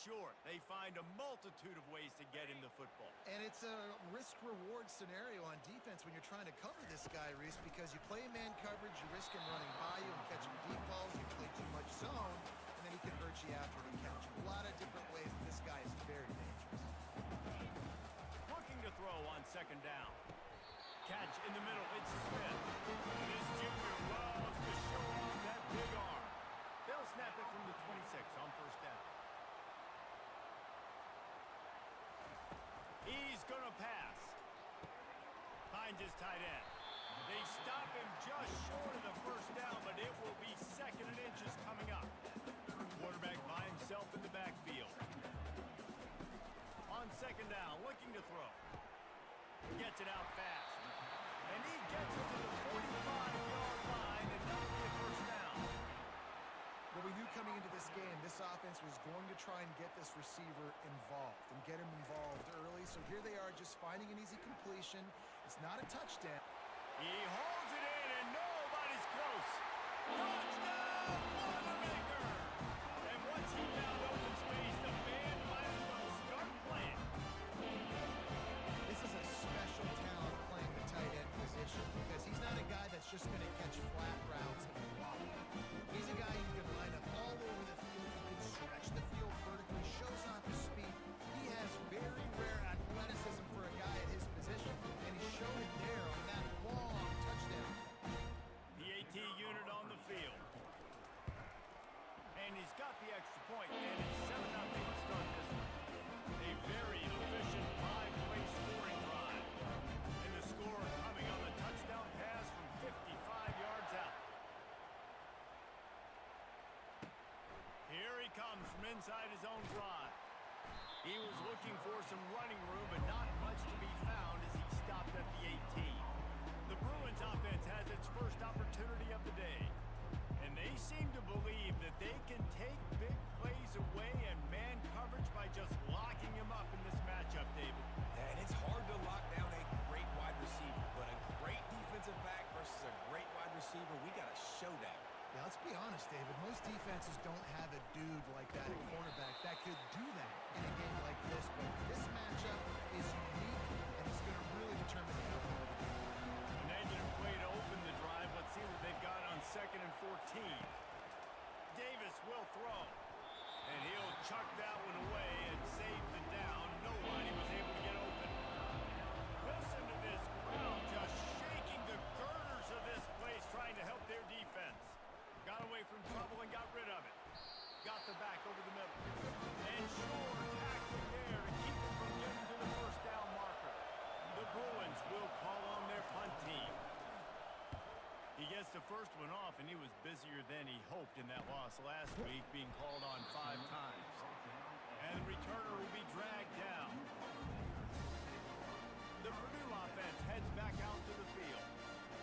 short. They find a multitude of ways to get him the football. And it's a risk-reward scenario on defense when you're trying to cover this guy, Reese, because you play man coverage, you risk him running by you and catching deep balls, you play too much zone, and then he can hurt you after the catch. A lot of different ways. This guy is very dangerous. Looking to throw on second down. Catch in the middle. It's Smith. And this junior loves to show off that big arm. They'll snap it from the 26 on first down. He's going to pass. Finds his tight end. They stop him just short of the first down, but it will be 2nd and inches coming up. Quarterback by himself in the backfield. On second down, looking to throw. Gets it out fast. And he gets it to the 45-yard line, and that'll be a first down. Well, we knew coming into this game, this offense was going to try and get this receiver involved and get him involved early. So here they are just finding an easy completion. It's not a touchdown. He holds it in, and nobody's close. Touchdown, Boilermaker! And once he found open space, the band might as well start playing. This is a special talent playing the tight end position because he's not a guy that's just going to catch flat routes and walk. He's a guy who can line up all over the field. He can stretch the field vertically, shows off his speed. He has very rare athleticism for a guy at his position, and he showed it there on that long touchdown. The AT unit on the field. And he's got the extra point, and it's 7-0 to start this one. A very efficient 5-play scoring drive. And the score coming on the touchdown pass from 55 yards out. Here he comes from inside his own drive. He was looking for some running room, but not much to be found as he stopped at the 18. The Bruins offense has its first opportunity of the day. And they seem to believe that they can take big plays away and man coverage by just locking him up in this matchup, David. And it's hard to lock down a great wide receiver, but a great defensive back versus a great wide receiver, we got to show that. Yeah, let's be honest, David. Most defenses don't have a dude like that at cornerback that could do that in a game like this. But this matchup is unique, and it's going to really determine the outcome of the game. Negative play to open the drive. Let's see what they've got on 2nd and 14. Davis will throw. And he'll chuck that one away and save the down. Nobody was able to get open. Listen to this crowd just shaking the girders of this place trying to help their defense. Got away from trouble and got rid of it. Got the back over the middle. And sure, tackling there to keep it from getting to the first down marker. The Bruins will call on their punt team. He gets the first one off, and he was busier than he hoped in that loss last week, being called on 5 times. And the returner will be dragged down. The Purdue offense heads back out to the field.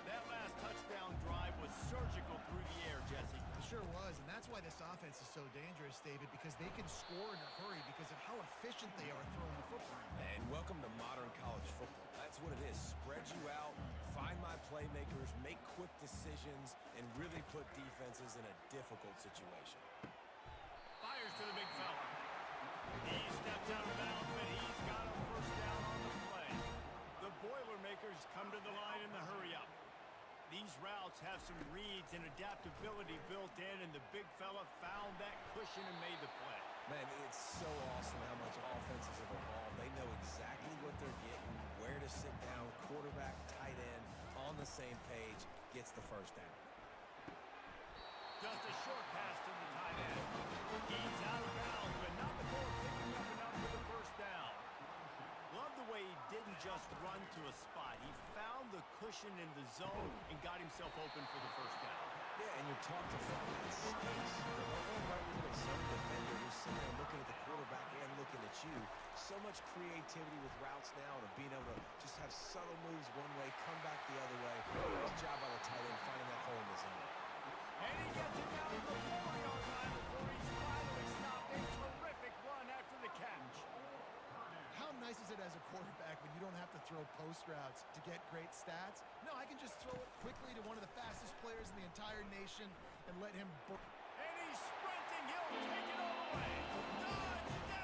That last touchdown drive was surgical through the air, Jesse. It sure was, and that's why this offense is so dangerous, David, because they can score in a hurry because of how efficient they are throwing the football. And welcome to modern college football. That's what it is. Spread you out, find my playmakers, make quick decisions, and really put defenses in a difficult situation. Fires to the big fella. He steps out of bounds, but he's got a first down on the play. The Boilermakers come to the line in the hurry-up. These routes have some reads and adaptability built in, and the big fella found that cushion and made the play. Man, it's so awesome how much offenses have evolved. They know exactly what they're getting, where to sit down, quarterback, tight end, on the same page, gets the first down. Just a short pass to the tight end. He's out of bounds, but not before picking up enough for the first down. Love the way he didn't just run to a spot. He found the cushion in the zone and got himself open for the first down. Yeah, and you're taught to find that space. Right into some defender who's sitting there looking at the quarterback and looking at you. So much creativity with routes now and being able to just have subtle moves one way, come back the other way. Nice job by the tight end finding that hole in the zone. And he gets it down to the 4-yard line before he's finally stopped. A terrific run after the catch. How nice is it as a quarterback when you don't have to throw post routes to get great stats? No, I can just throw it quickly to one of the fastest players in the entire nation and let him... And he's sprinting. He'll take it all the way. Touchdown!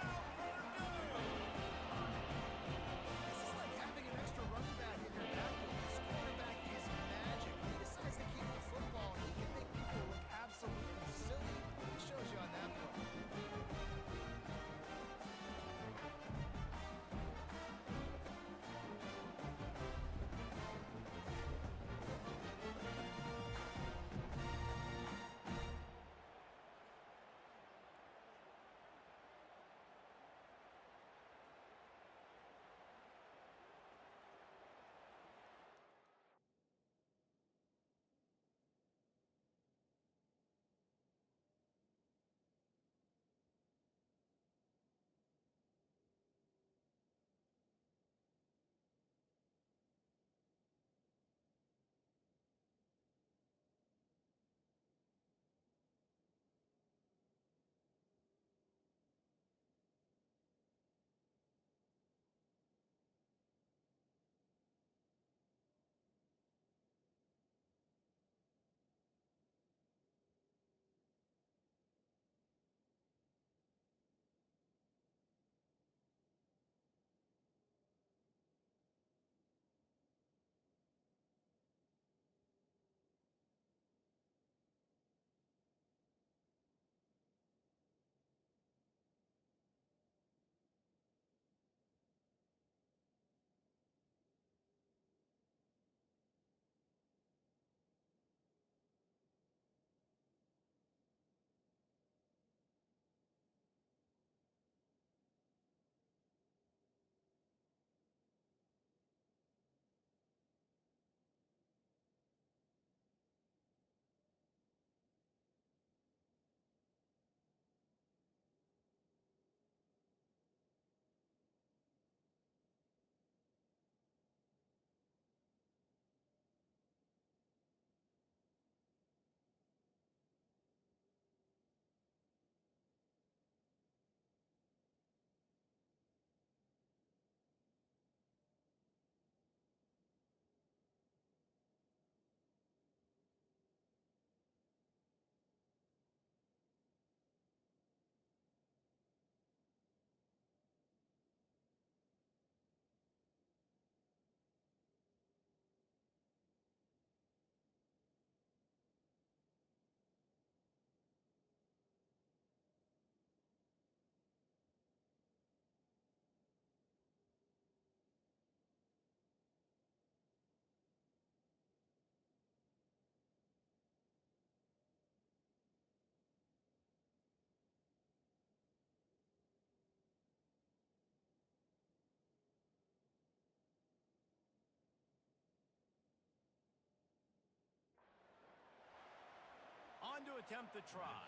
on to attempt the try.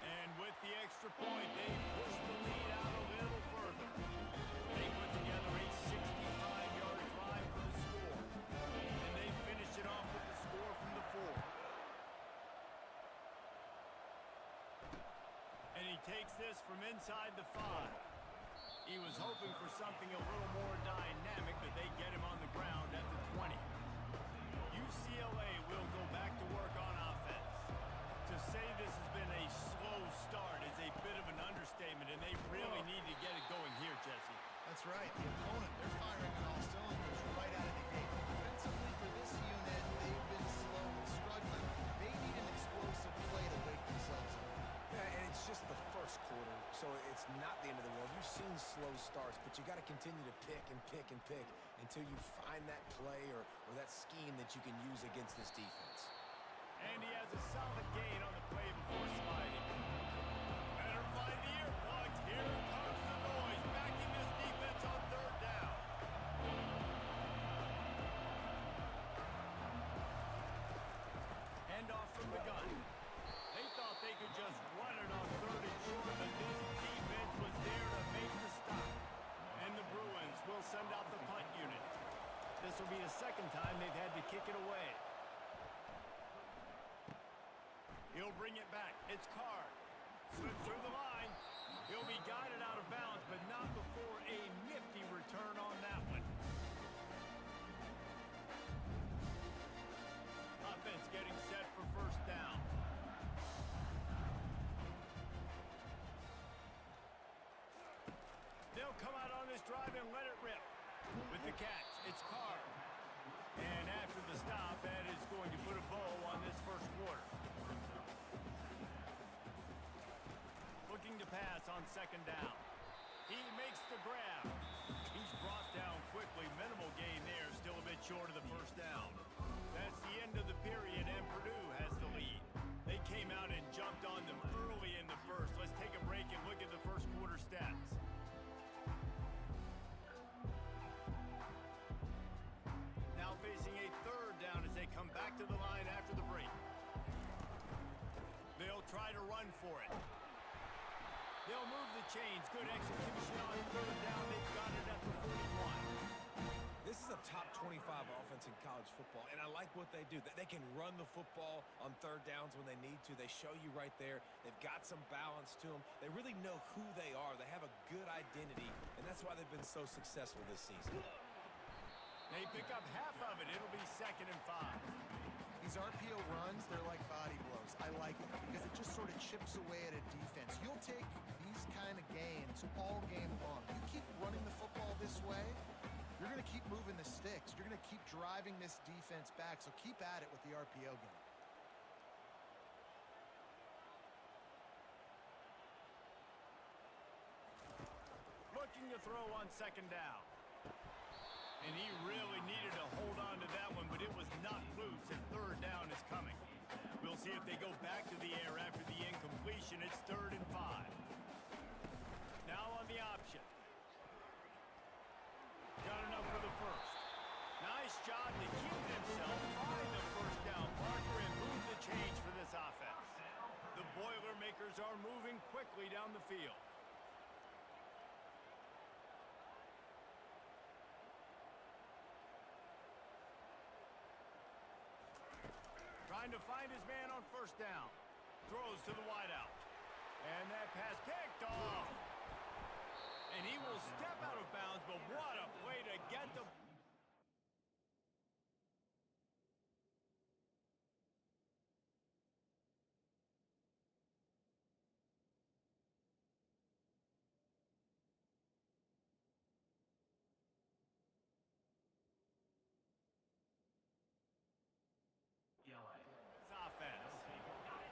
And with the extra point, they push the lead out a little further. They put together a 65-yard drive for the score. And they finish it off with the score from the 4. And he takes this from inside the 5. He was hoping for something a little more dynamic, but they get him on the ground at the 20. UCLA will go back to work on offense. To say this has been a slow start is a bit of an understatement, and they really need to get it going here, Jesse. That's right. The opponent, they're firing on all cylinders right out of the gate. Defensively for this unit, they've been slow and struggling. They need an explosive play to wake themselves up. Yeah, and it's just the first quarter, so it's not the end of the world. You've seen slow starts, but you got to continue to pick and pick and pick until you find that play or that scheme that you can use against this defense. And he has a solid gain on the play before sliding. Better find the earplugs. Here comes the noise, backing this defense on third down. Handoff from the gun. They thought they could just run it on third and short, but this defense was there to make the stop. And the Bruins will send out the punt unit. This will be the second time they've had to kick it away. He'll bring it back. It's Card. Slips through the line. He'll be guided out of bounds, but not before a nifty return on that one. Offense getting set for first down. They'll come out on this drive and let it rip. With the catch, it's Card. And after the stop, that is going to put a bow on this first quarter. Looking to pass on second down. He makes the grab. He's brought down quickly. Minimal gain there, still a bit short of the first down. That's the end of the period, and Purdue has the lead. They came out and jumped on them early in the first. Let's take a break and look at the first quarter stats. Now facing a third down as they come back to the line after the break. They'll try to run for it. They'll move the chains. Good execution on third down. They've got it at the 41. This is a top 25 offense in college football, and I like what they do. They can run the football on third downs when they need to. They show you right there. They've got some balance to them. They really know who they are. They have a good identity, and that's why they've been so successful this season. They pick up half of it. It'll be 2nd and 5. These RPO runs, they're like body blows. I like it because it just sort of chips away at a defense. You'll take these kind of gains all game long. You keep running the football this way, you're going to keep moving the sticks. You're going to keep driving this defense back, so keep at it with the RPO game. Looking to throw on second down. And he really needed to hold on to that one, but it was not loose, and third down is coming. We'll see if they go back to the air after the incompletion. It's 3rd and 5. Now on the option. Got enough for the first. Nice job to keep himself, find the first down marker, and move the change for this offense. The Boilermakers are moving quickly down the field. Trying to find his man on first down. Throws to the wideout. And that pass picked off. And he will step out of bounds, but what a play to get the... offense.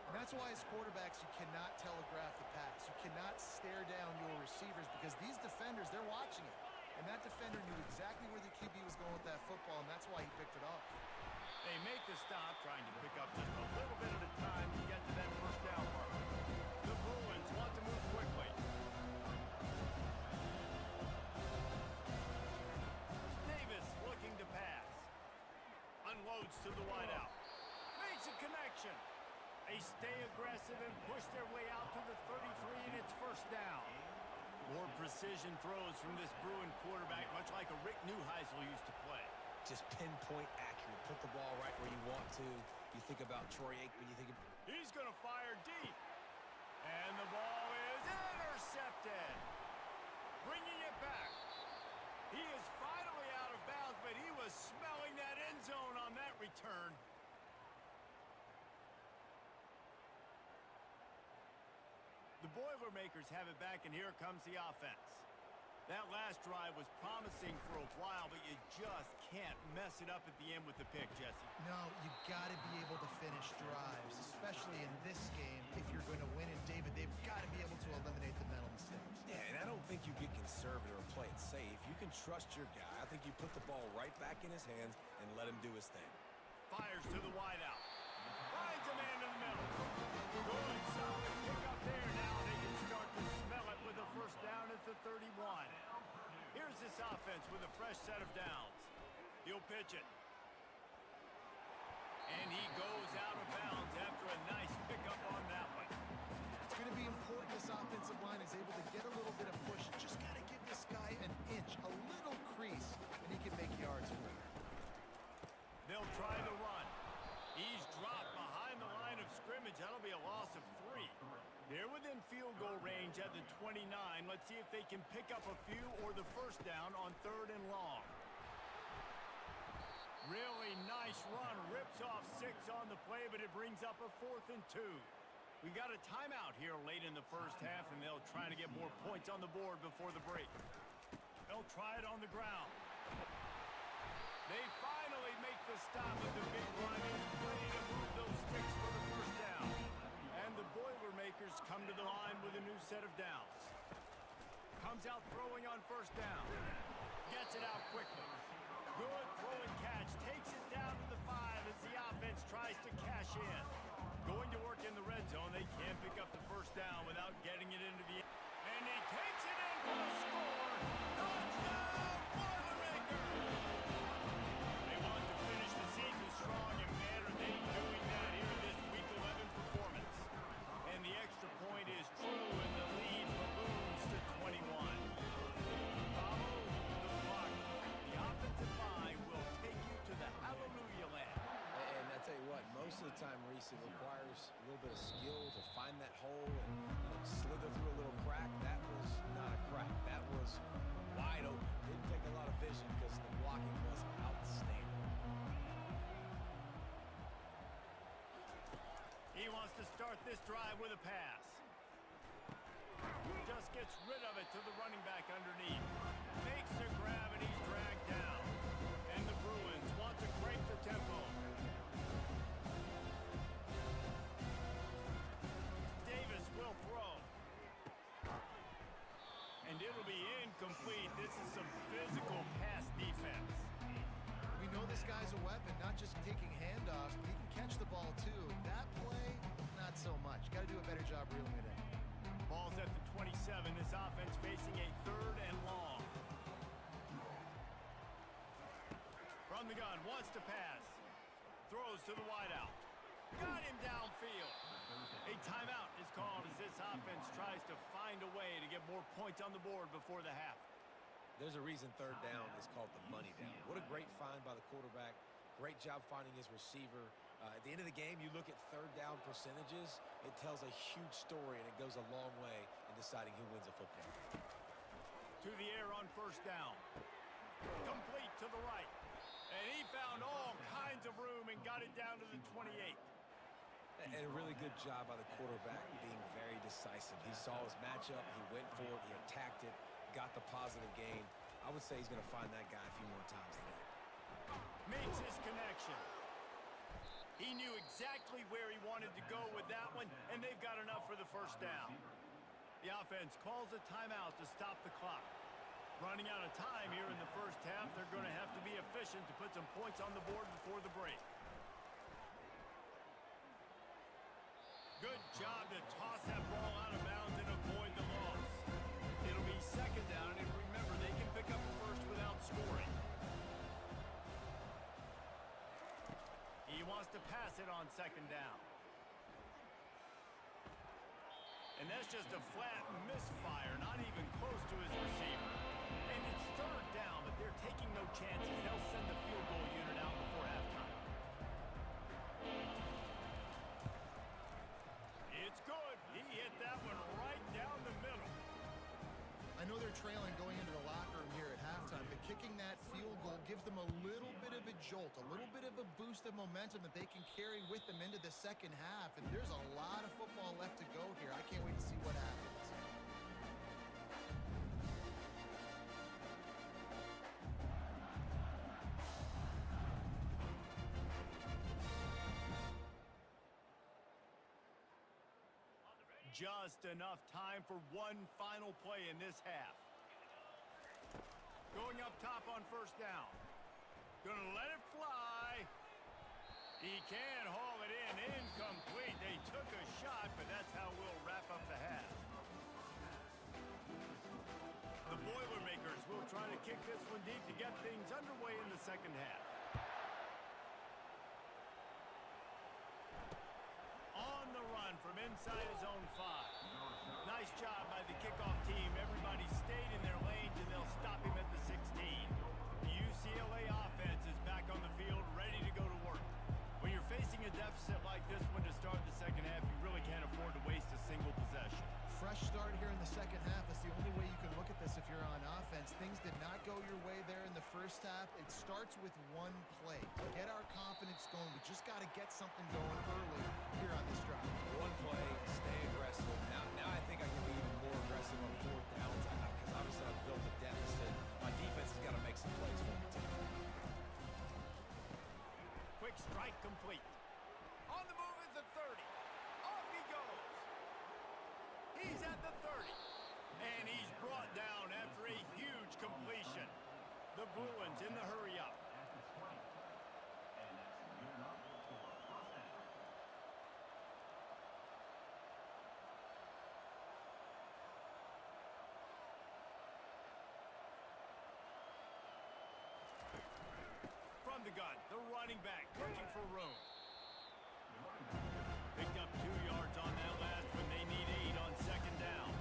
And that's why as quarterbacks, you cannot telegraph the pass. You cannot stare down your receivers because these defenders, they're watching it. And that defender knew exactly where the QB was going with that football, and that's why he picked it off. They make the stop, trying to pick up just a little bit at a time to get to that first down mark. The Bruins want to move quickly. Davis looking to pass. Unloads to the wideout. connection. They stay aggressive and push their way out to the 33, and it's first down. More precision throws from this Bruin quarterback, much like a Rick Neuheisel used to play. Just pinpoint accurate. Put the ball right where you want to. You think about Troy Aikman, you think of... He's going to fire deep. And the ball is intercepted. Bringing it back. He is finally out of bounds, but he was smelling that end zone on that return. The Boilermakers have it back, and here comes the offense. That last drive was promising for a while, but you just can't mess it up at the end with the pick, Jesse. No, you got to be able to finish drives, especially in this game. If you're going to win it, David, they've got to be able to eliminate the mental mistakes. Yeah, and I don't think you get conservative or play it safe. You can trust your guy. I think you put the ball right back in his hands and let him do his thing. Fires to the wideout. Finds a man in the middle. Good, solid pick up there. Now they can start to smell it with a first down at the 31. Here's this offense with a fresh set of downs. He'll pitch it. And he goes out of bounds after a nice pickup on that one. It's going to be important this offensive line is able to get a little bit of push. Just got to give this guy an inch, a little crease, and he can make yards for it. They'll try the run. He's dropped behind the line of scrimmage. That'll be a loss of 3. They're within field goal range at the 29. Let's see if they can pick up a few or the first down on 3rd and long. Really nice run. Rips off 6 on the play, but it brings up a 4th and 2. We got a timeout here late in the first half, and they'll try to get more points on the board before the break. They'll try it on the ground. They finally make the stop, but the big run is ready to move those sticks for the first down. And the Boilermakers come to the line with a new set of downs. Comes out throwing on first down. Gets it out quickly. Good throw and catch. Takes it down to the 5 as the offense tries to cash in. Going to work in the red zone. They can't pick up the first down without getting it into the end. And he takes it in for a score. Touchdown, Boilermakers! They want to finish the season strong, and man, are they doing that here in this Week 11 performance. And the extra point is true, and the lead balloons to 21. Follow the clock. The offensive line will take you to the hallelujah land. And I tell you what, most of the time, Reese, it requires a little bit of skill to find that hole and slither through a little crack. That was not a crack. That was wide open. Didn't take a lot of vision because the blocking was outstanding. He wants to start this drive with a pass. Just gets rid of it to the running back underneath. Makes a grab, and he's dragged down. And the Bruins want to crank the tempo. Davis will throw. And it'll be incomplete. This is some physical pass defense. We know this guy's a weapon, not just taking handoffs, but he can catch the ball too. That play, not so much. Got to do a better job reeling it in. Ball's at the 27. This offense facing a 3rd and long. From the gun, wants to pass. Throws to the wideout. Got him downfield. A timeout is called as this offense tries to find a way to get more points on the board before the half. There's a reason 3rd down is called the money down. What a great find by the quarterback. Great job finding his receiver. At the end of the game, you look at 3rd down percentages. It tells a huge story, and it goes a long way in deciding who wins a football. To the air on first down. Complete to the right. And he found all kinds of room and got it down to the 28. And a really good job by the quarterback being very decisive. He saw his matchup. He went for it. He attacked it. Got the positive gain. I would say he's going to find that guy a few more times today. Makes his connection. He knew exactly where he wanted to go with that one, and they've got enough for the first down. The offense calls a timeout to stop the clock. Running out of time here in the first half, they're going to have to be efficient to put some points on the board before the break. Good job to toss that ball out of bounds and avoid the loss. It'll be 2nd down, and remember, they can pick up the first without scoring. He wants to pass pass it on second down. And that's just a flat misfire, not even close to his receiver. And it's third down, but they're taking no chances. They'll send the field goal unit out before halftime. It's good. He hit that one right down the middle. I know they're trailing going into the locker room here at halftime, but kicking that field goal gives them a little bit of a jolt, a little bit of a boost of momentum that they can carry with them into the second half. And there's a lot of football left to go here. I can't wait to see what happens. Just enough time for one final play in this half. Going up top on first down. Gonna let it fly. He can haul it in. Incomplete. They took a shot, but that's how we'll wrap up the half. The Boilermakers will try to kick this one deep to get things underway in the second half. On the run from inside his own 5. Nice job by the kickoff team. Everybody stayed in their lanes, and they'll stop him at the 16. The UCLA offense is back on the field, ready to go to work. When you're facing a deficit like this one to start the second half, you really can't afford to waste a single possession. Fresh start here in the second half is the only way you can look at this if you're on offense. Things did not go your way there in the first half. It starts with one play. To get our confidence going, we just got to get something going early here on this drive. One play, stay aggressive. Now I think I can be even more aggressive on fourth downs because obviously I've built a deficit. My defense has got to make some plays for me too. Quick strike complete. On the move is the 30. Off he goes. He's at the 30. And he's brought down after a huge completion. The Bruins in the hurry up. From the gun, the running back looking for room. Picked up 2 yards on that last one. They need 8 on second down.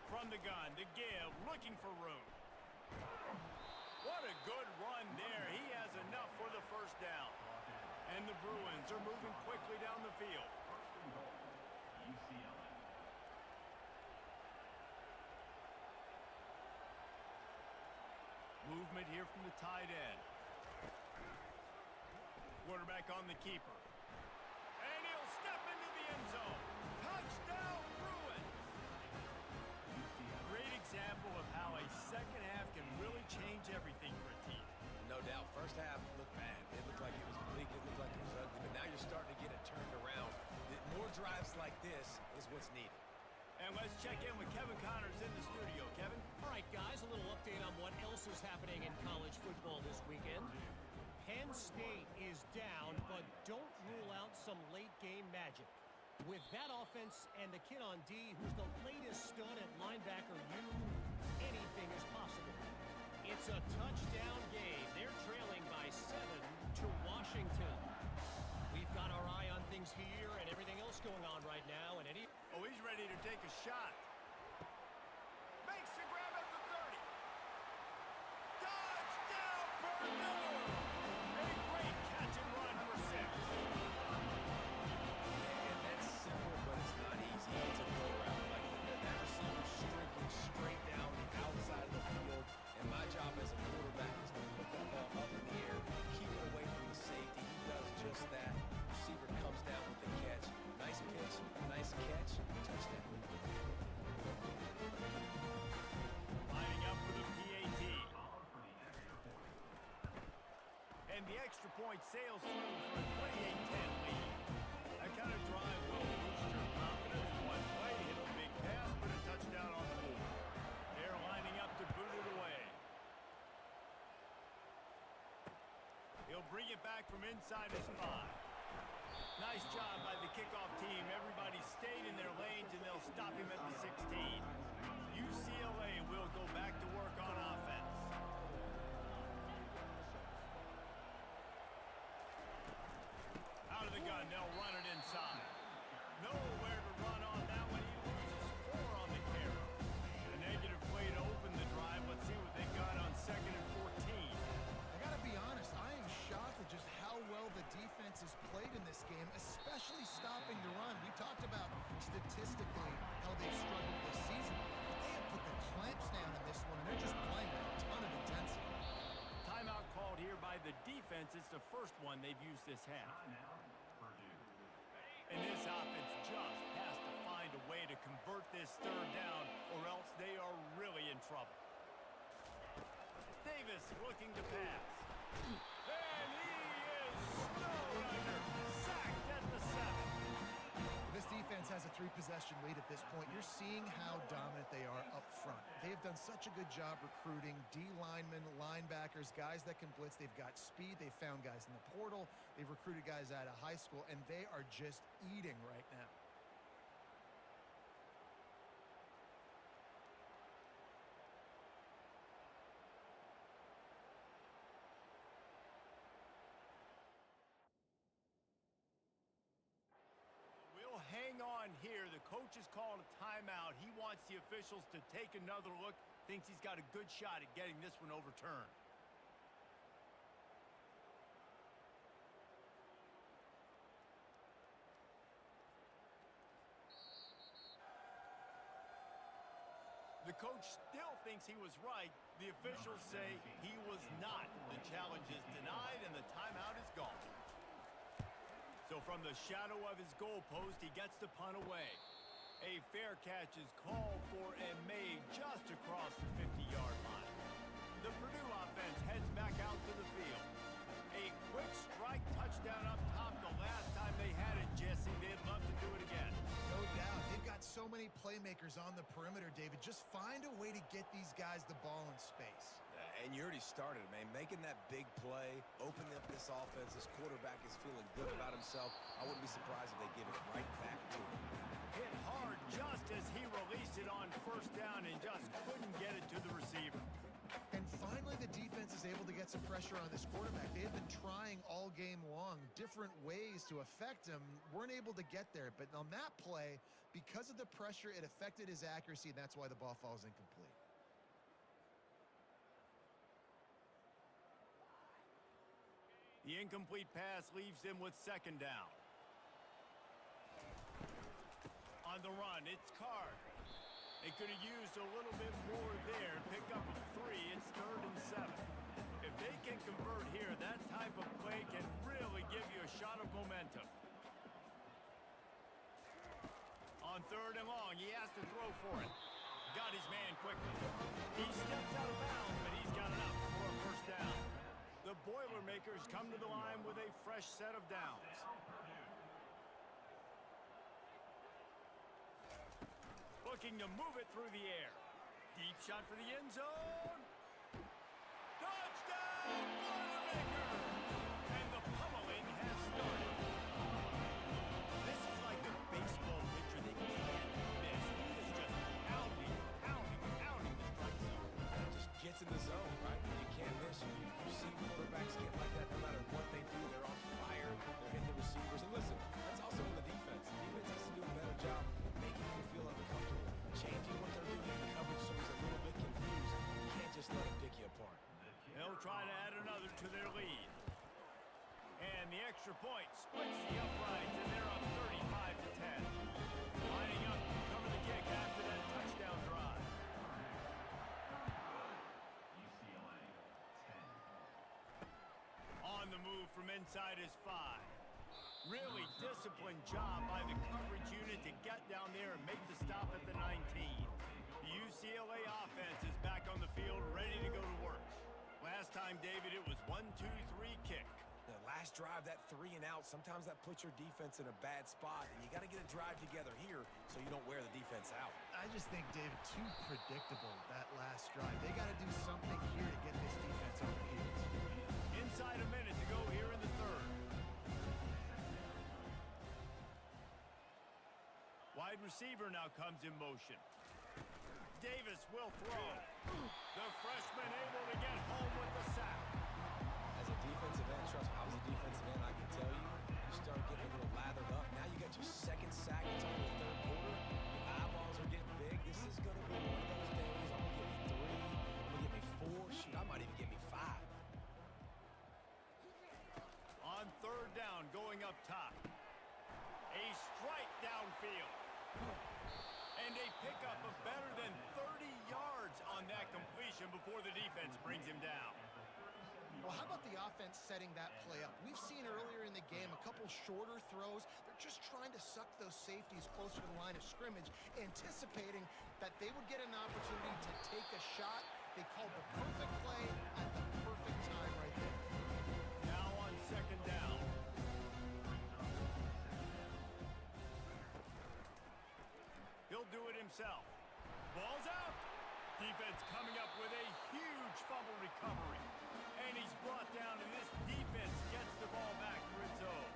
From the gun, the give, looking for room. What a good run there. He has enough for the first down. And the Bruins are moving quickly down the field. Movement here from the tight end. Quarterback on the keeper. And he'll step into the end zone. Touchdown, Bruins! Great example of how a second half can really change everything for a team. No doubt. First half looked bad. It looked like it was bleak. It looked like it was ugly. But now you're starting to get it turned around. More drives like this is what's needed. And let's check in with Kevin Connors in the studio. Kevin? All right, guys, a little update on what else is happening in college football this weekend. Penn State is down, but don't rule out some late-game magic. With that offense and the kid on D, who's the latest stud at linebacker, anything is possible. It's a touchdown game. They're trailing by 7 to Washington. We've got our eye on things here and everything else going on right now. And Eddie... Oh, he's ready to take a shot. Makes the grab at the 30. Touchdown, Purdue! A great catch and run for 6. And that's simple, but it's not easy. It's a go route. Like that receiver streaking straight down the outside of the field. And my job as a quarterback is to put that ball up in the air, keep it away from the safety. He does just that. Receiver comes down with the catch. Nice pitch, nice catch, touchdown. Lining up for the PAT. And the extra point sails through for a 28-10 lead. That kind of drive will boost your confidence. One play, hit a big pass, put a touchdown on the board. They're lining up to boot it away. He'll bring it back from inside his 5. Nice job by the kickoff team. Everybody stayed in their lanes, and they'll stop him at the 16. UCLA will go back to work on offense. Out of the gun, they'll run it inside. Nowhere to run on that one. He loses 4 on the carry. A negative play to open the drive. Let's see what they got on 2nd and 14. I gotta be honest, I am shocked at just how well the defense has played in this game, especially stopping the run. We talked about statistically how they've struggled this season, but they have put the clamps down in this one, and they're just playing with a ton of intensity. Timeout called here by the defense. It's the first one they've used this half. And this offense just has to find a way to convert this 3rd down, or else they are really in trouble. Davis looking to pass. And he is snowed under. Sacked at the 7. This defense has a 3-possession lead at this point. You're seeing how dominant they are up front. They have done such a good job recruiting D-linemen, linebackers, guys that can blitz. They've got speed. They've found guys in the portal. They've recruited guys out of high school, and they are just eating right now. We'll hang on here. The coach has called a timeout. He wants the officials to take another look. Thinks he's got a good shot at getting this one overturned. The coach still thinks he was right. The officials say he was not. The challenge is denied, and the timeout is gone. So from the shadow of his goalpost, he gets the punt away. A fair catch is called for and made just across the 50-yard line. The Purdue offense heads back out to the field. A quick strike touchdown up top. The last time they had it, Jesse, they'd love to do it again. No doubt. They've got so many playmakers on the perimeter, David. Just find a way to get these guys the ball in space. And you already started, man. Making that big play, opening up this offense. This quarterback is feeling good about himself. I wouldn't be surprised if they give it right back to him. Hit hard just as he released it on 1st down and just couldn't get it to the receiver. And finally, the defense is able to get some pressure on this quarterback. They have been trying all game long different ways to affect him. Weren't able to get there. But on that play, because of the pressure, it affected his accuracy, and that's why the ball falls incomplete. The incomplete pass leaves them with 2nd down. On the run, it's Card. They could have used a little bit more there. Pick up a 3. It's 3rd and 7. If they can convert here, that type of play can really give you a shot of momentum. On 3rd and long, he has to throw for it. Got his man quickly. He steps out of bounds, but he's got enough for a 1st down. The Boilermakers come to the line with a fresh set of downs. Looking to move it through the air. Deep shot for the end zone. Touchdown, Boilermakers! And the pummeling has started. This is like a baseball pitcher that can't miss. He is just pounding the strike zone. It just gets in the zone, right? You can't miss. You see quarterbacks get like that no matter what they do. They're on fire. They're hitting the receivers. And listen, that's also on the defense. The defense has to do a better job making him feel uncomfortable, changing what they're doing in coverage so he's a little bit confused. You can't just let him pick you apart. They'll try to add another to their lead. And the extra point splits the uprights, and they're up 35-10. Lining up to cover the kick after that touchdown drive. UCLA 10. On the move from inside his 5. Really disciplined job by the coverage unit to get down there and make the stop at the 19. The UCLA offense is back on the field, ready to go to work. Last time, David, it was 1-2-3 kick. The last drive, that 3 and out, sometimes that puts your defense in a bad spot, and you got to get a drive together here so you don't wear the defense out. I just think, David, too predictable, that last drive. They got to do something here to get this defense on the heels. Inside a minute to go here in the 3rd. wide receiver now comes in motion. Davis will throw. The freshman able to get home with the sack. As a defensive end, trust me, I was a defensive end, I can tell you, you start getting a little lathered up. Now you got your second sack. It's only the third quarter. Your eyeballs are getting big. This is going to be one of those days. I'm going to get me 3. I'm going to get me 4. Shoot, I might even get me 5. On third down, going up top. A strike downfield. And a pickup of better than 30 yards on that completion before the defense brings him down. Well, how about the offense setting that play up? We've seen earlier in the game a couple shorter throws. They're just trying to suck those safeties closer to the line of scrimmage, anticipating that they would get an opportunity to take a shot. They called the perfect play at the perfect time right there. Now on second down. He'll do it himself. Ball's out. Defense coming up with a huge fumble recovery. And he's brought down, and this defense gets the ball back for its own.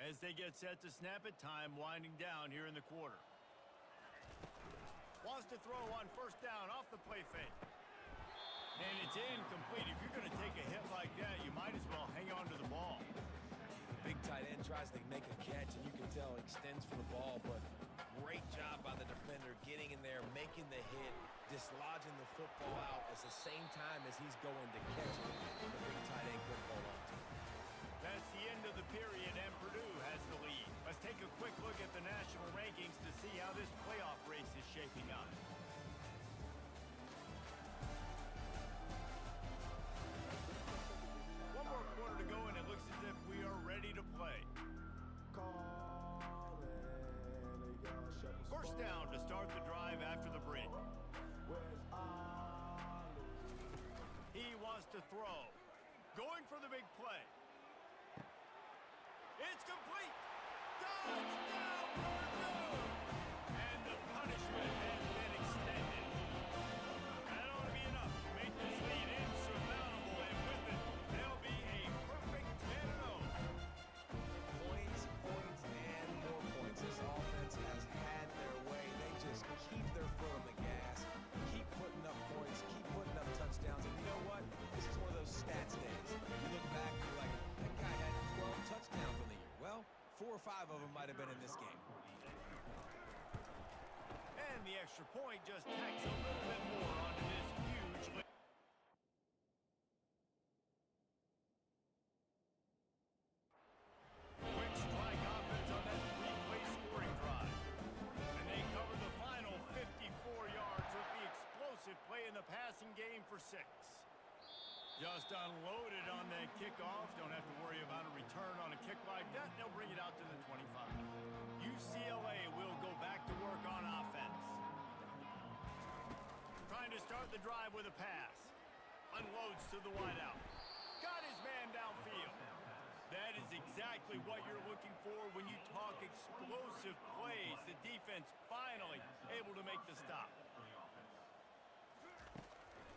As they get set to snap it, time winding down here in the quarter. Wants to throw on first down off the play fake. And it's incomplete. If you're going to take a hit like that, you might as well hang on to the ball. Big tight end tries to make a catch, and you can tell he extends for the ball, but great job by the defender getting in there, making the hit, dislodging the football out at the same time as he's going to catch it. The big tight end couldn't hold on to it. That's the end of the period, and Purdue has the lead. Let's take a quick look at the national rankings to see how this playoff race is shaping up. One more quarter to go, and it looks as if we are ready to play. First down to start the drive after the break. He wants to throw. Going for the big play. It's complete. Touchdown, Purdue! And the punishment has been extended. That ought to be enough to make this lead insurmountable, and with it, they'll be a perfect 10-0. Points, points, and more points. This offense has had their way. They just keep their foot on the gas, keep putting up points, keep putting up touchdowns. And you know what? This is one of those stats days. You look back and you're like, that guy had 12 touchdowns on the year. Well, 4 or 5 of them might have been in this game. And the extra point just tacks a little bit more onto this huge lead. Quick strike offense on that 3-play scoring drive. And they cover the final 54 yards with the explosive play in the passing game for 6. Just unloaded on that kickoff. Don't have to worry about a return on a kick like that. They'll bring it out to the 25. UCLA will go back to work on offense. Trying to start the drive with a pass. Unloads to the wideout. Got his man downfield. That is exactly what you're looking for when you talk explosive plays. The defense finally able to make the stop.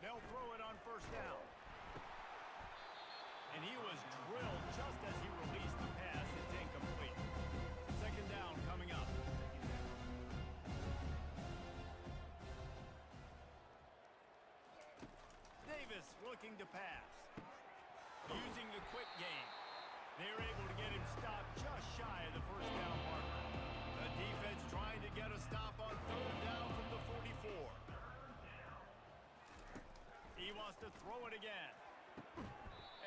They'll throw it on first down. And he was drilled just as he released the pass. It's incomplete. Second down coming up. Davis looking to pass. Using the quick game. They're able to get him stopped just shy of the first down marker. The defense trying to get a stop on third down from the 44. He wants to throw it again.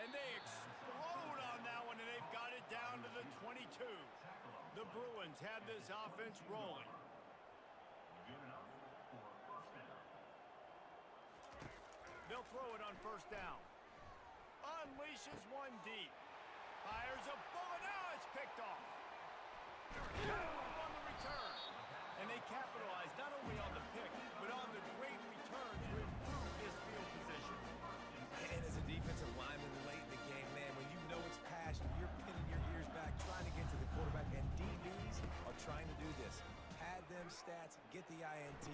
And they explode on that one, and they've got it down to the 22. The Bruins have this offense rolling. They'll throw it on first down. Unleashes one deep. Fires a bullet. Now it's picked off. Got a move on the return. And they capitalize not only on the pick, but on the great return to improve this offensive lineman late in the game, man, when you know it's passion, you're pinning your ears back, trying to get to the quarterback, and DBs are trying to do this. Pad them stats, get the INT.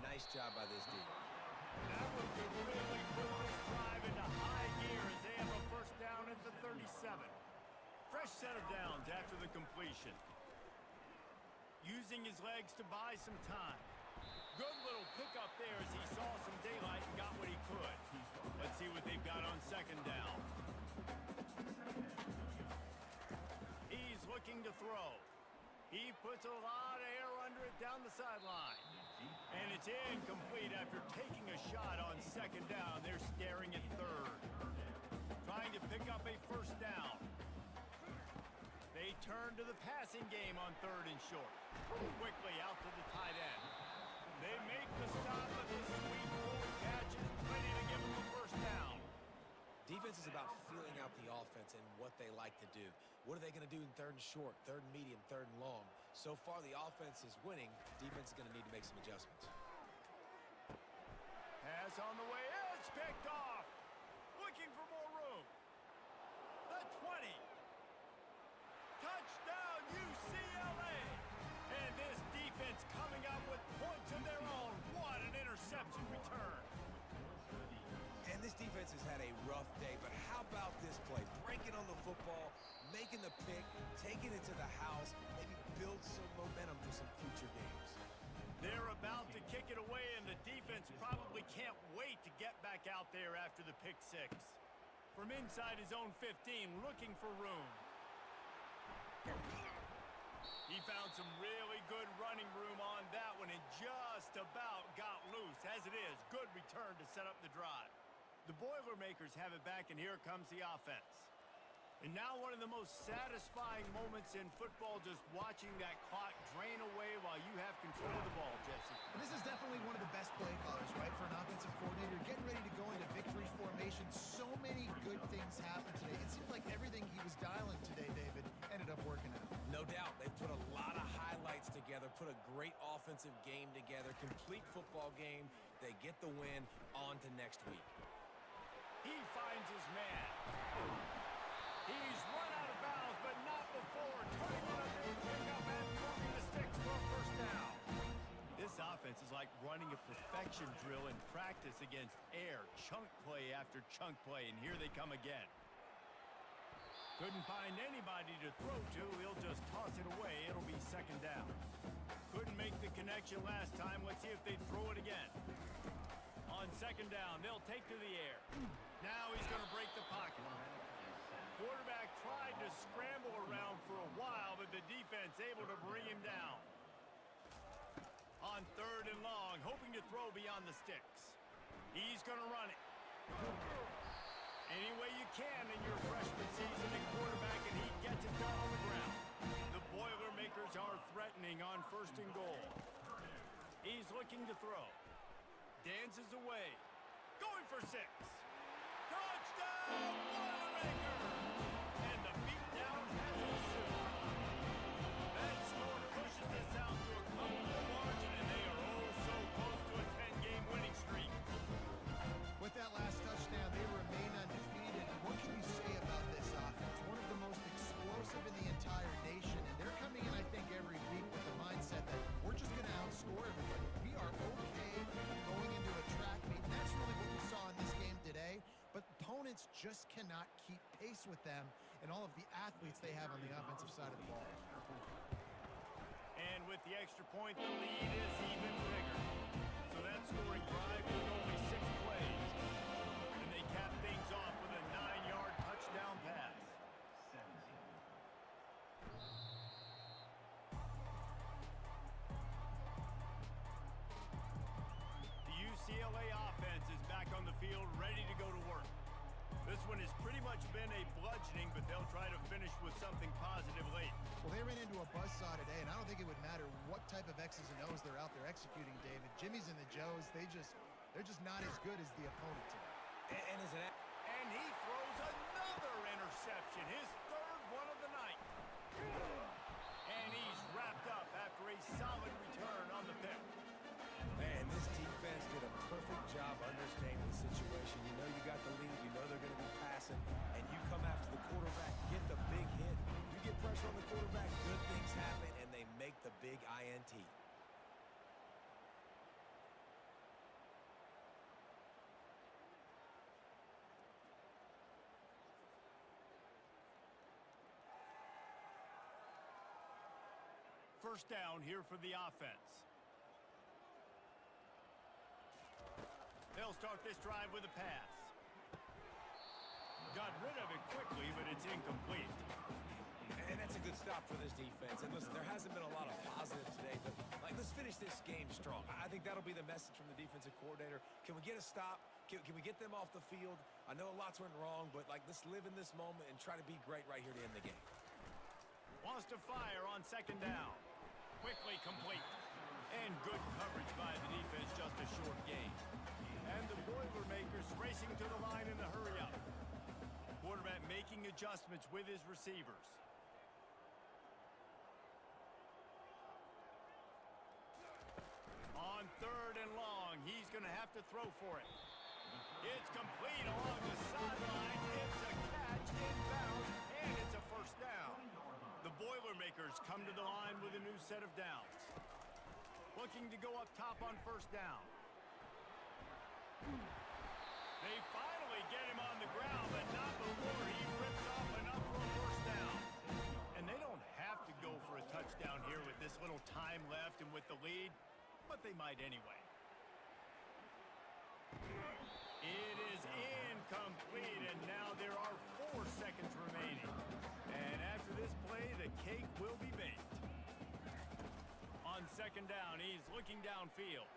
Nice job by this D. That one could really put this drive into high gear as they have a first down at the 37. Fresh set of downs after the completion. Using his legs to buy some time. Good little pickup there as he saw some daylight and got what he could. Let's see what they've got on second down. He's looking to throw. He puts a lot of air under it down the sideline. And it's incomplete after taking a shot on second down. They're staring at third. Trying to pick up a first down. They turn to the passing game on third and short. Quickly out to the tight end. They make the stop, but the sweet forward catch is ready to give them a first down. Defense is about feeling out the offense and what they like to do. What are they going to do in third and short, third and medium, third and long? So far, the offense is winning. Defense is going to need to make some adjustments. Pass on the way. It's picked off. Looking for more room. The 20. Touchdown, UCLA. And this defense coming up with points of their own. What an interception return. And this defense has had a rough day, but how about this play? Breaking on the football, making the pick, taking it to the house, maybe build some momentum for some future games. They're about to kick it away, and the defense probably can't wait to get back out there after the pick six. From inside his own 15, looking for room. He found some really good running room on that one and just about got loose. As it is, good return to set up the drive. The Boilermakers have it back, and here comes the offense. And now one of the most satisfying moments in football, just watching that clock drain away while you have control of the ball, Jesse. And this is definitely one of the best play callers, right, for an offensive coordinator. Getting ready to go into victory formation. So many good things happened today. It seems like everything he was dialing today, David, ended up working out. No doubt. They put a lot of highlights together, put a great offensive game together, complete football game. They get the win. On to next week. He finds his man. He's run out of bounds, but not before turning on a big pickup and moving the sticks for a first down. This offense is like running a perfection drill in practice against air. Chunk play after chunk play, and here they come again. Couldn't find anybody to throw to. He'll just toss it away. It'll be second down. Couldn't make the connection last time. Let's see if they throw it again. On second down, they'll take to the air. Now he's going to break the pocket. Quarterback tried to scramble around for a while, but the defense able to bring him down. On third and long, hoping to throw beyond the sticks. He's going to run it. Any way you can in your freshman season at quarterback, and he gets it done on the ground. The Boilermakers are threatening on first and goal. He's looking to throw. Dances away. Going for 6. Touchdown, Boilermakers! And the beatdown has ensued. That score pushes this out to a comfortable margin, and they are oh so close to a 10-game winning streak. With that last touchdown, they remain undefeated. What can you say about this offense? One of the most explosive in the entire nation, and they're coming in, I think, every week with the mindset that we're just going to outscore everybody. We are okay going into a track meet, and that's really what we saw in this game today. But opponents just cannot keep pace with them and all of the athletes they have on the offensive side of the ball. And with the extra point, the lead is even bigger. So that scoring drive took only 6 plays. And they cap things off with a 9-yard touchdown pass. The UCLA offense is back on the field, ready to go to work. This one has pretty much been a bludgeoning, but they'll try to finish with something positive late. Well, they ran into a buzzsaw today, and I don't think it would matter what type of X's and O's they're out there executing, David. Jimmy's and the Joes, they're just not as good as the opponent today. And he throws another interception, his third one of the night. And he's wrapped up after a solid return on the pick. Man, this defense did a perfect job understanding the situation. You know you got the lead. You know they're going to be and you come after the quarterback, get the big hit. You get pressure on the quarterback, good things happen, and they make the big INT. First down here for the offense. They'll start this drive with a pass. Got rid of it quickly, but it's incomplete. And that's a good stop for this defense. And listen, there hasn't been a lot of positive today, but let's finish this game strong. I think that'll be the message from the defensive coordinator. Can we get a stop? Can we get them off the field? I know lots went wrong, but let's live in this moment and try to be great right here to end the game. Wants to fire on second down. Quickly complete. And good coverage by the defense, just a short gain. And the Boilermakers racing to the line in the hurry-up. Quarterback making adjustments with his receivers. On third and long, he's going to have to throw for it. It's complete along the sideline. It's a catch, inbound, and it's a first down. The Boilermakers come to the line with a new set of downs. Looking to go up top on first down. They finally get him on the ground, but not before he rips off enough for a first down. And they don't have to go for a touchdown here with this little time left and with the lead, but they might anyway. It is incomplete, and now there are 4 seconds remaining. And after this play, the cake will be baked. On second down, he's looking downfield.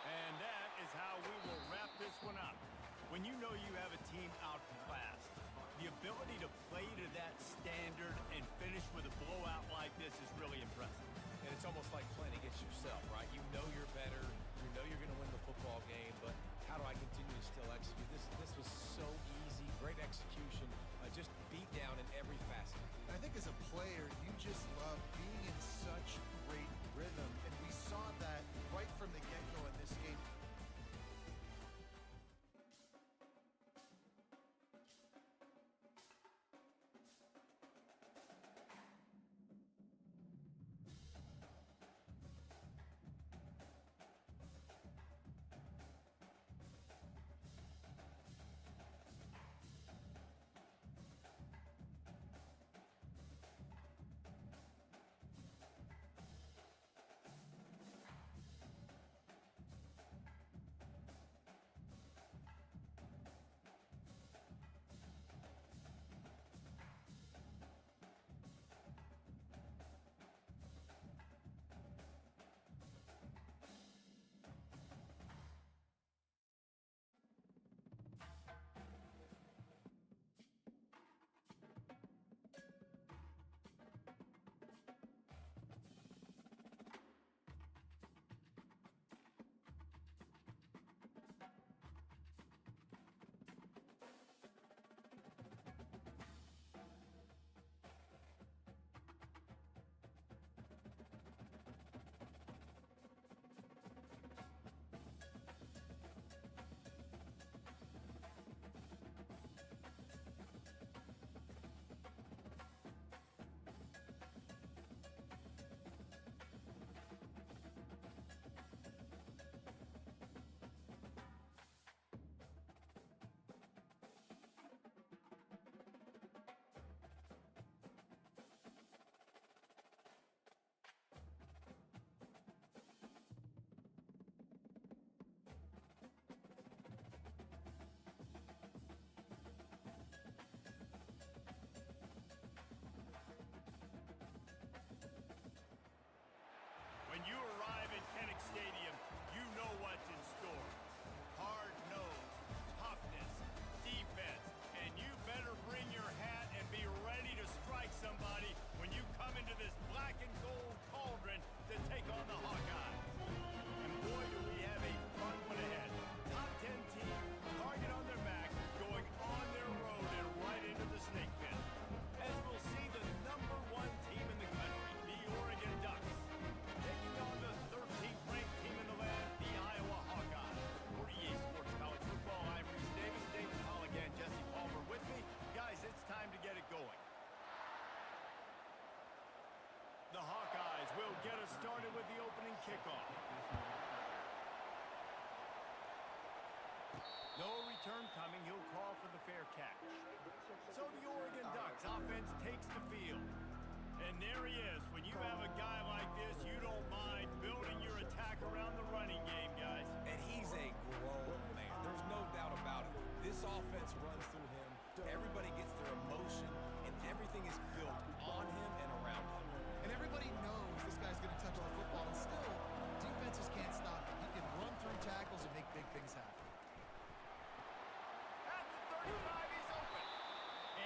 And that is how we will wrap this one up. When you know you have a team outclassed, the ability to play to that standard and finish with a blowout like this is really impressive. And it's almost like playing against yourself, right? You know you're better. You know you're going to win the football game, but how do I continue to still execute? This was so easy, great execution, just beat down in every facet. I think as a player, you just love being in such great rhythm, and we saw that right from the get-go in this game. get us started with the opening kickoff. No return coming. He'll call for the fair catch. So the Oregon Ducks offense takes the field. And there he is. When you have a guy like this, you don't mind building your attack around the running game, guys. And he's a grown man. There's no doubt about it. This offense runs through him. Everybody gets their emotion, and everything is built on him and around him. And everybody knows this guy's going to touch the football, and still, defenses can't stop him. He can run through tackles and make big things happen. At the 35, he's open.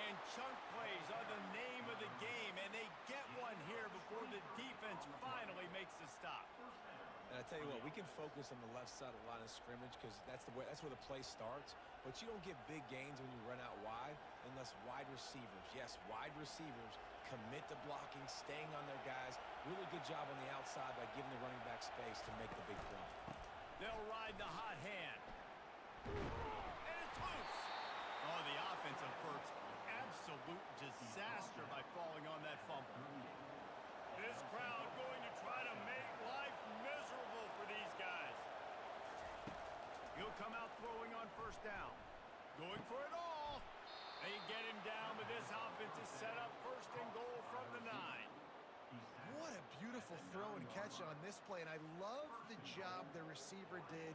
And chunk plays are the name of the game, and they get one here before the defense finally makes the stop. And I tell you what, we can focus on the left side of the line of scrimmage because that's where the play starts. But you don't get big gains when you run out wide unless wide receivers, yes, wide receivers, commit to blocking, staying on their guys. Really good job on the outside by giving the running back space to make the big play. They'll ride the hot hand. And it's loose. Oh, the offense averts absolute disaster by falling on that fumble. This crowd going to try to make life miserable for these guys. He'll come out throwing on first down. Going for it all. They get him down, but this offense is set up first and goal from the 9. What a beautiful throw and catch on this play, and I love the job the receiver did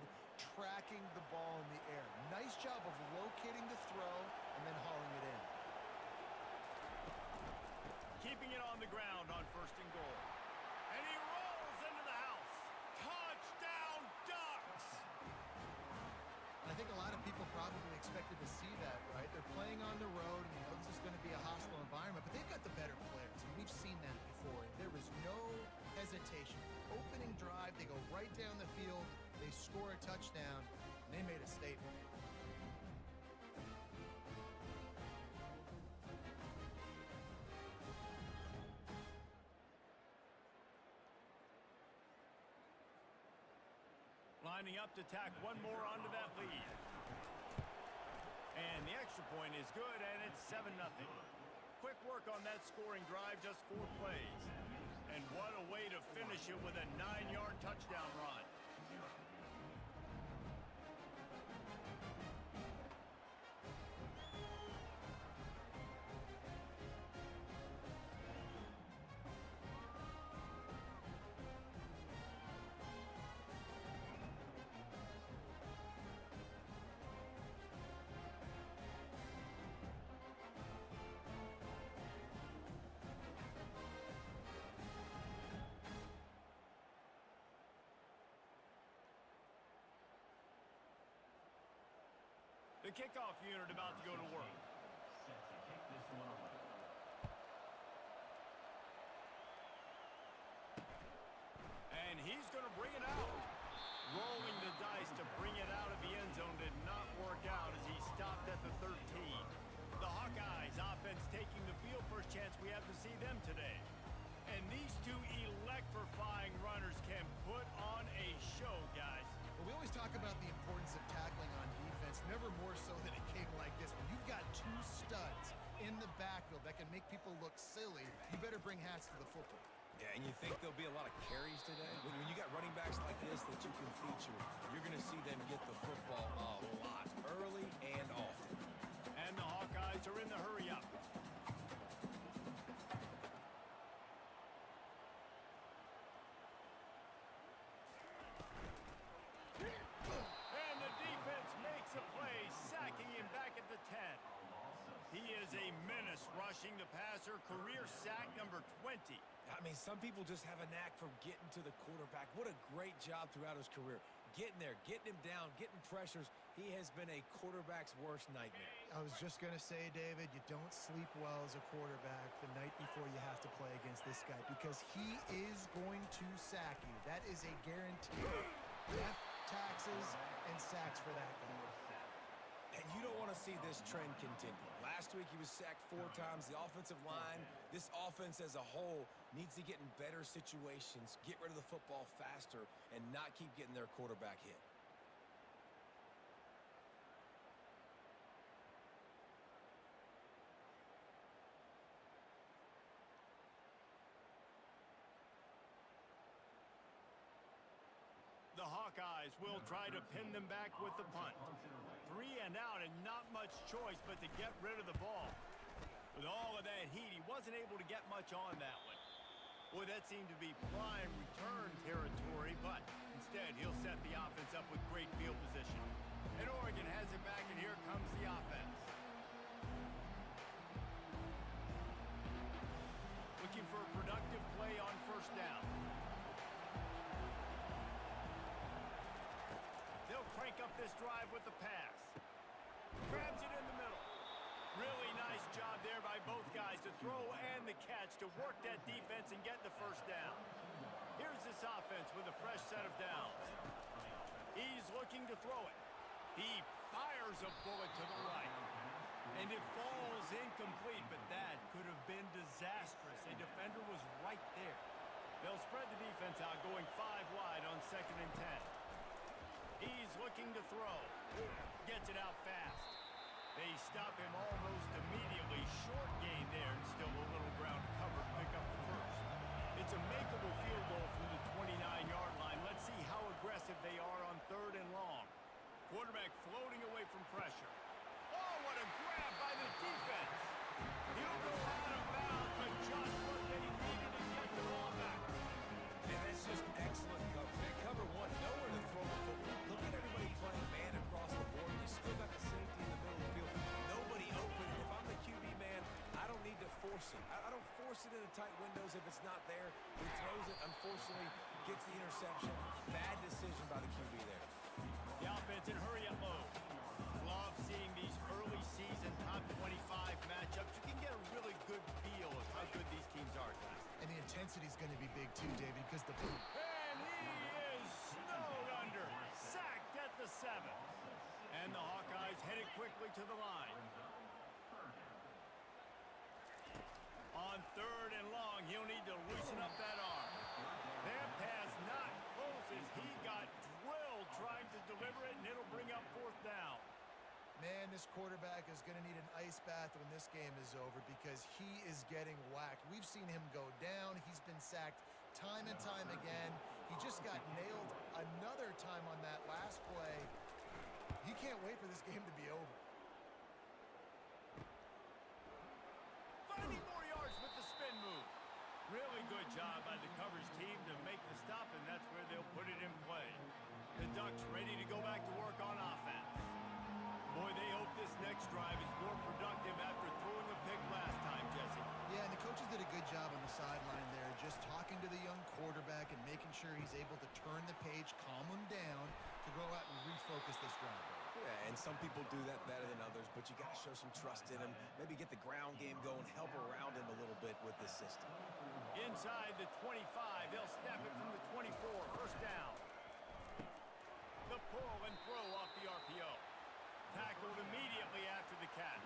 tracking the ball in the air. Nice job of locating the throw and then hauling it in. Keeping it on the ground on first and goal. And he rolls into the house. Touchdown, Ducks! I think a lot of people probably expected to see that, right? They're playing on the road, and you know this is going to be a hostile environment, but they've got the better players, and we've seen that before. There was no hesitation. Opening drive, they go right down the field, they score a touchdown, and they made a statement. Lining up to tack one more onto that lead. And the extra point is good, and it's 7-0. Quick work on that scoring drive, just 4 plays. And what a way to finish it with a 9-yard touchdown run. The kickoff unit about to go to work. And he's going to bring it out. Rolling the dice to bring it out of the end zone did not work out as he stopped at the 13. The Hawkeyes offense taking the field. First chance we have to see them today. And these two electrifying runners can put on a show, guys. Well, we always talk about the importance of tackling on defense, never more so than a game like this. When you've got 2 studs in the backfield that can make people look silly, you better bring hats to the football. Yeah, and you think there'll be a lot of carries today? When you got running backs like this that you can feature, you're going to see them get the football a lot, early and often. And the Hawkeyes are in the hurry-up. And the defense makes a play, sacking him back at the 10. He is a menace rushing the passer, career sack number 20. I mean, some people just have a knack for getting to the quarterback. What a great job throughout his career. Getting there, getting him down, getting pressures. He has been a quarterback's worst nightmare. I was just going to say, David, you don't sleep well as a quarterback the night before you have to play against this guy because he is going to sack you. That is a guarantee. Death, taxes, and sacks for that guy. And you don't want to see this trend continue. Last week he was sacked 4 times. The offensive line, this offense as a whole, needs to get in better situations, get rid of the football faster, and not keep getting their quarterback hit. Hawkeyes will try to pin them back with the punt. 3 and out and not much choice but to get rid of the ball. With all of that heat, he wasn't able to get much on that one. Boy, that seemed to be prime return territory, but instead he'll set the offense up with great field position. And Oregon has it back, and here comes the offense. Looking for a productive play on first down. They'll crank up this drive with the pass. Grabs it in the middle. Really nice job there by both guys to throw and the catch to work that defense and get the first down. Here's this offense with a fresh set of downs. He's looking to throw it. He fires a bullet to the right. And it falls incomplete, but that could have been disastrous. A defender was right there. They'll spread the defense out, going 5 wide on 2nd and 10. He's looking to throw. Gets it out fast. They stop him almost immediately. Short gain there, and still a little ground to cover to pick up the first. It's a makeable field goal from the 29-yard line. Let's see how aggressive they are on 3rd and long. Quarterback floating away from pressure. Oh, what a grab by the defense. He'll go out of bounds, but just what they needed to get the ball back. And that's just excellent cover. Man, cover one, nowhere to throw the football. Look at everybody playing man across the board. You still got the safety in the middle of the field. Nobody open. And if I'm the QB man, I don't need to force it. I don't force it into tight windows if it's not there. He throws it, unfortunately, gets the interception. Bad decision by the QB there. The offense in hurry-up mode. Love seeing these early season top 25 matchups. You can get a really good feel of how good these teams are, guys. And the intensity is going to be big too, David, because the... And he is snowed under. Sacked at the 7. And the Hawkeyes headed quickly to the line. On 3rd and long, he'll need to loosen up that arm. That pass not close as he got drilled trying to deliver it, and it'll bring up 4th down. Man, this quarterback is going to need an ice bath when this game is over because he is getting whacked. We've seen him go down. He's been sacked time and time again. He just got nailed another time on that last play. He can't wait for this game to be over. Finding more yards with the spin move. Really good job by the coverage team to make the stop, and that's where they'll put it in play. The Ducks ready to go back to work on offense. Boy, they hope this next drive is more productive after throwing a pick last time, Jesse. Yeah, and the coaches did a good job on the sideline there, just talking to the young quarterback and making sure he's able to turn the page, calm him down to go out and refocus this drive. Yeah, and some people do that better than others, but you got to show some trust in him. Maybe get the ground game going, help around him a little bit with this system. Inside the 25, they'll snap it from the 24, 1st down. The pull and throw off the RPO. Tackled immediately after the catch.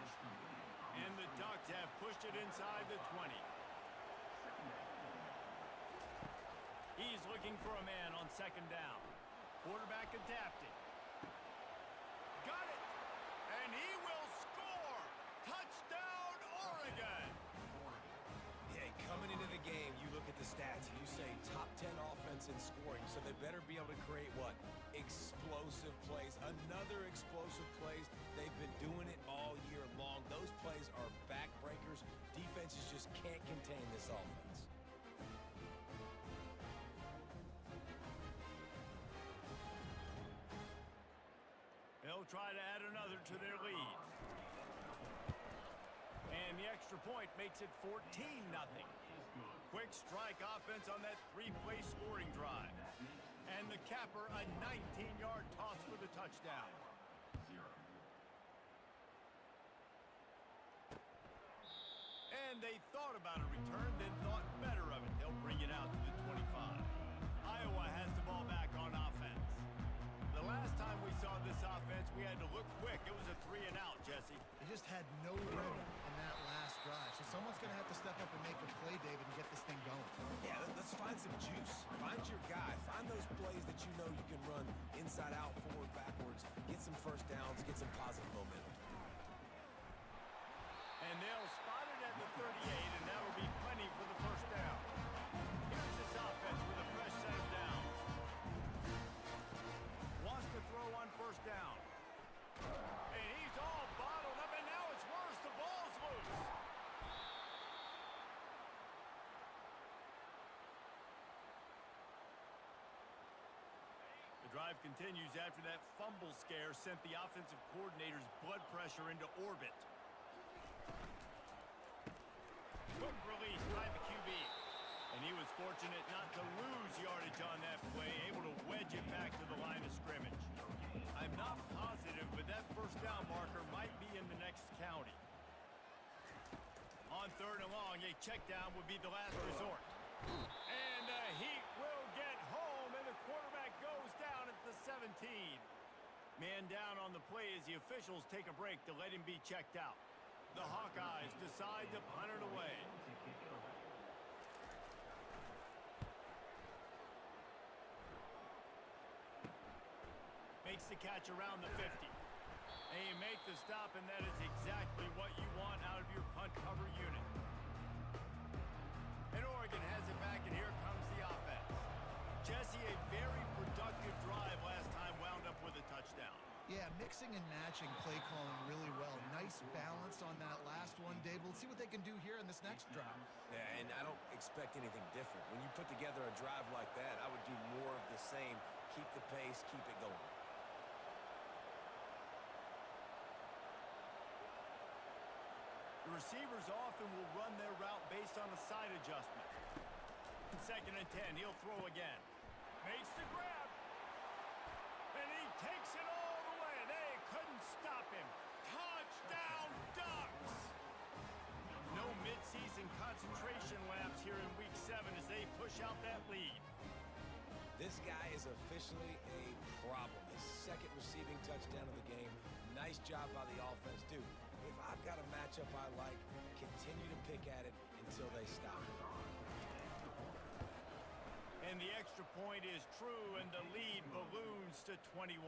And the Ducks have pushed it inside the 20. He's looking for a man on 2nd down. Quarterback adapting. Got it! And he will score! Touchdown, Oregon! Yeah, coming into the game, you look at the stats and you say top 10 offense in scoring, so they better be able to create what? Explosive plays. Another explosive plays. They've been doing it all year long. Those plays are backbreakers. Defenses just can't contain this offense. They'll try to add another to their lead. And the extra point makes it 14-0. Quick strike offense on that 3-play scoring drive. And the capper, a 19-yard toss for the touchdown. And they thought about a return, then thought better of it. They'll bring it out to the 25. Iowa has the ball back on offense. The last time we saw this offense, we had to look quick. It was a 3-and-out, Jesse. They just had no rhythm in that last drive. So someone's going to have to step up and make a play, David, and get this thing going. Yeah, let's find some juice. Find your guy. Find those plays that you know you can run inside out, forward, backwards. Get some first downs. Get some positive momentum. And they'll spot it at the 38, and that'll be plenty for the first down. Here's this offense with a fresh set of downs. drive continues after that fumble scare sent the offensive coordinator's blood pressure into orbit. Quick release by the QB. And he was fortunate not to lose yardage on that play, able to wedge it back to the line of scrimmage. I'm not positive, but that first down marker might be in the next county. On third and long, a check down would be the last resort. And the Heat will get home, and the quarterback goes down at the 17. Man down on the play as the officials take a break to let him be checked out. The Hawkeyes decide to punt it away. Makes the catch around the 50. And you make the stop, and that is exactly what you want out of your punt cover unit. And Oregon has it back, and here comes the offense. Jesse, a very productive drive last time, wound up with a touchdown. Yeah, mixing and matching play calling really well. Nice balance on that last one, Dave. We'll see what they can do here in this next drive. Yeah, and I don't expect anything different. When you put together a drive like that, I would do more of the same. Keep the pace, keep it going. The receivers often will run their route based on a side adjustment. 2nd and 10, he'll throw again. Makes the grab. And he takes it all the way. They couldn't stop him. Touchdown Ducks! No midseason concentration laps here in Week 7 as they push out that lead. This guy is officially a problem. His second receiving touchdown of the game. Nice job by the offense, dude. If I've got a matchup I like, continue to pick at it until they stop it. And the extra point is true, and the lead balloons to 21.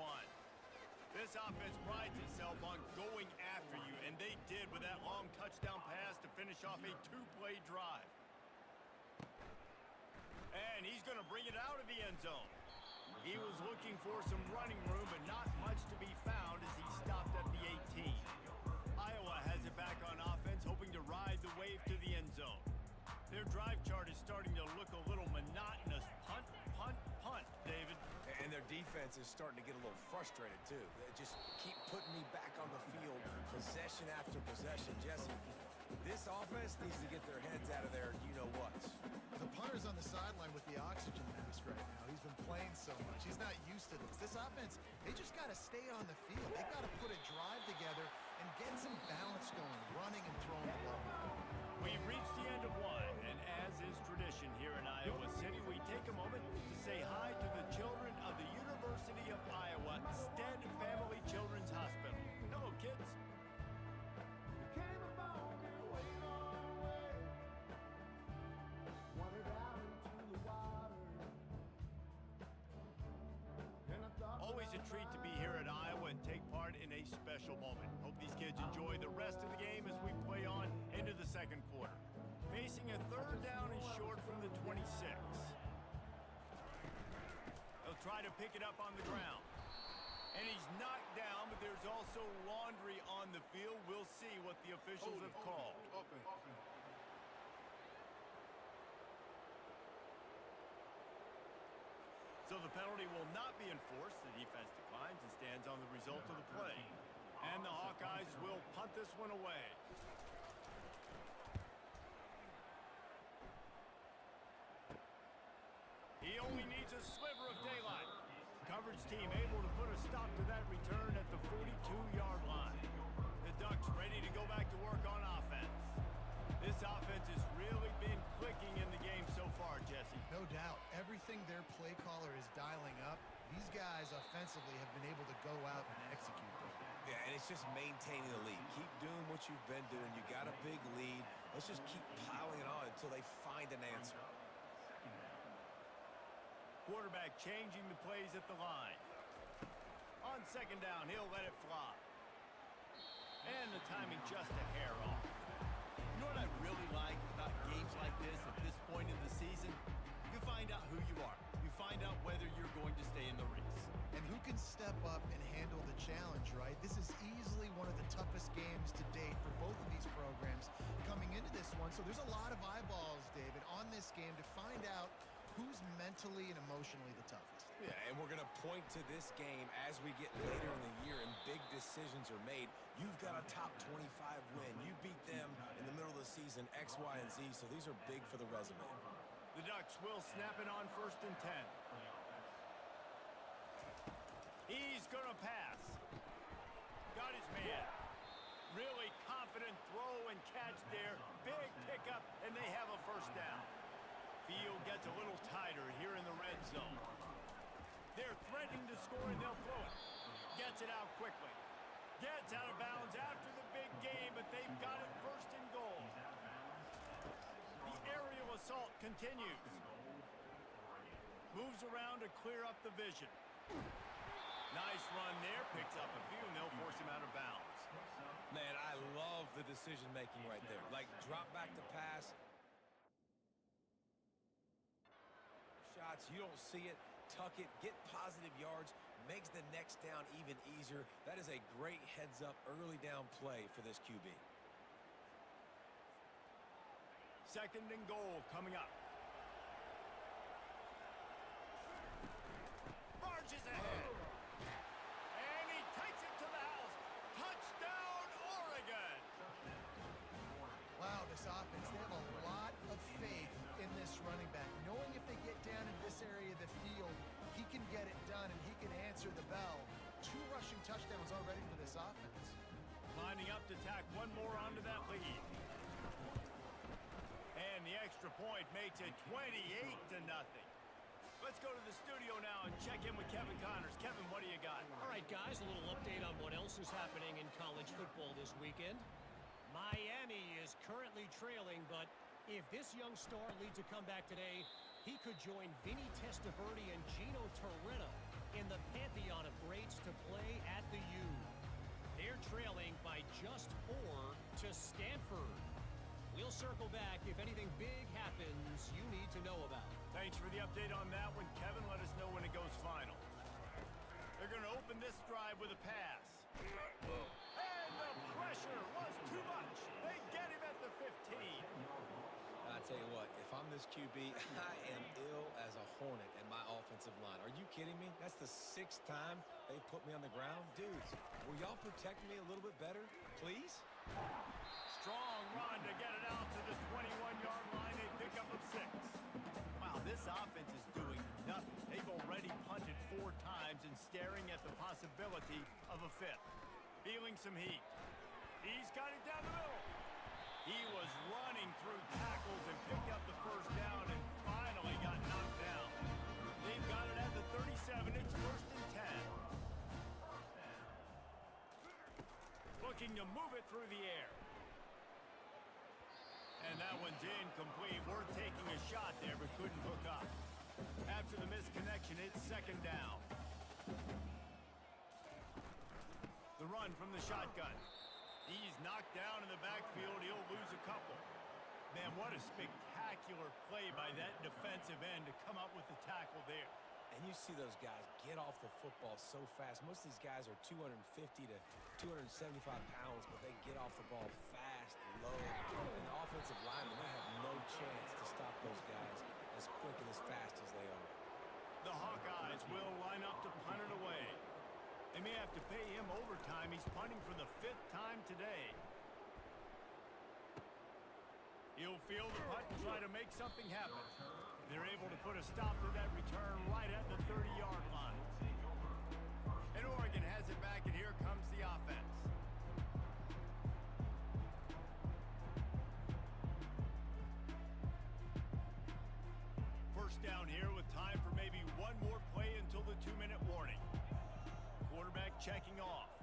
This offense prides itself on going after you, and they did with that long touchdown pass to finish off a 2-play drive. And he's going to bring it out of the end zone. He was looking for some running room, but not much to be found as he stopped at the 18. Iowa has it back on offense, hoping to ride the wave to the end zone. Their drive chart is starting to look a little monotonous. Punt, punt, punt, David. And their defense is starting to get a little frustrated, too. They just keep putting me back on the field, possession after possession. Jesse, this offense needs to get their heads out of their you-know-whats. The punter's on the sideline with the oxygen mask right now. He's been playing so much. He's not used to this. This offense, they just got to stay on the field. They got to put a drive together and get some balance going, running and throwing the ball. We've reached the end of one, and as is tradition here in Iowa City, we take a moment to say hi to the children of the University of Iowa Stead Family Children's Hospital. Hello, kids. Always a treat to be here at Iowa and take part in a special moment. Hope these kids enjoy the rest of the game as we play on into the second quarter. Facing a 3rd down and short from the 26. He'll try to pick it up on the ground. And he's knocked down, but there's also laundry on the field. We'll see what the officials have called. So the penalty will not be enforced. The defense declines and stands on the result of the play. And the Hawkeyes will punt this one away. He only needs a sliver of daylight. Coverage team able to put a stop to that return at the 42-yard line. The Ducks ready to go back to work on offense. This offense has really been clicking in the game so far, Jesse. No doubt. Everything their play caller is dialing up, these guys offensively have been able to go out and execute them. Yeah, and it's just maintaining the lead. Keep doing what you've been doing. You got a big lead. Let's just keep piling it on until they find an answer. Quarterback changing the plays at the line. On 2nd down, he'll let it fly. And the timing just a hair off. You know what I really like about games like this at this point in the season? You find out who you are. You find out whether you're going to stay in the race. And who can step up and handle the challenge, right? This is easily one of the toughest games to date for both of these programs coming into this one. So there's a lot of eyeballs, David, on this game to find out who's mentally and emotionally the toughest. Yeah, and we're going to point to this game as we get later in the year and big decisions are made. You've got a top 25 win. You beat them in the middle of the season, X, Y, and Z, so these are big for the resume. The Ducks will snap it on 1st and 10. He's going to pass. Got his man. Really confident throw and catch there. Big pickup, and they have a 1st down. Field gets a little tighter here in the red zone. They're threatening to score, and they'll throw it. Gets it out quickly. Gets out of bounds after the big game, but they've got it 1st and goal. The aerial assault continues. Moves around to clear up the vision. Nice run there. Picks up a few, and they'll force him out of bounds. Man, I love the decision-making right there. Like, drop back to pass. Shots, you don't see it. Tuck it, get positive yards, makes the next down even easier. That is a great heads-up early down play for this QB. 2nd and goal coming up. Barges ahead. And he takes it to the house. Touchdown, Oregon. Wow, this offense, they have a lot of faith in this running back. Knowing if they get down in this area of the field, he can get it done and he can answer the bell. 2 rushing touchdowns already for this offense. Lining up to tack one more onto that lead. And the extra point makes it 28-0. Let's go to the studio now and check in with Kevin Connors. Kevin, what do you got? All right, guys, a little update on what else is happening in college football this weekend. Miami is currently trailing, but if this young star leads a comeback today, he could join Vinny Testaverde and Gino Torretta in the pantheon of greats to play at the U. They're trailing by just 4 to Stanford. We'll circle back if anything big happens you need to know about. Thanks for the update on that one, Kevin. Let us know when it goes final. They're going to open this drive with a pass. And the pressure was too much. They get him at the 15. I tell you what, if I'm this QB, I am ill as a hornet in my offensive line. Are you kidding me? That's the 6th time they've put me on the ground. Dudes, will y'all protect me a little bit better, please? Strong run to get it out to the 21-yard line. They pick up a 6. Wow, this offense is doing nothing. They've already punted 4 times and staring at the possibility of a 5th. Feeling some heat. He's got it down the middle. He was running through tackles and picked up the 1st down and finally got knocked down. They've got it at the 37. It's 1st and 10. Looking to move it through the air. And that one's incomplete. We're taking a shot there, but couldn't hook up. After the misconnection, it's 2nd down. The run from the shotgun. He's knocked down in the backfield. He'll lose a couple. Man, what a spectacular play by that defensive end to come up with the tackle there. And you see those guys get off the football so fast. Most of these guys are 250 to 275 pounds, but they get off the ball fast, low. And the offensive linemen, they have no chance to stop those guys as quick and as fast as they are. The Hawkeyes will line up to punt it away. They may have to pay him overtime. He's punting for the 5th time today. He'll field the punt and try to make something happen. They're able to put a stop to that return right at the 30-yard line. And Oregon has it back, and here comes the offense. First down here with time for maybe one more play until the 2-minute warning. Quarterback checking off.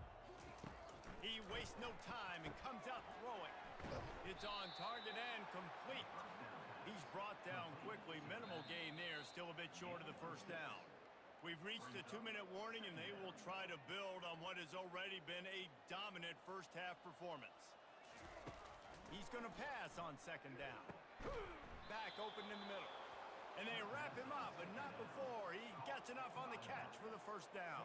He wastes no time and comes out throwing. It's on target and complete. He's brought down quickly. Minimal gain there. Still a bit short of the 1st down. We've reached the 2-minute warning, and they will try to build on what has already been a dominant first-half performance. He's going to pass on 2nd down. Back open in the middle. And they wrap him up, but not before. He gets enough on the catch for the 1st down.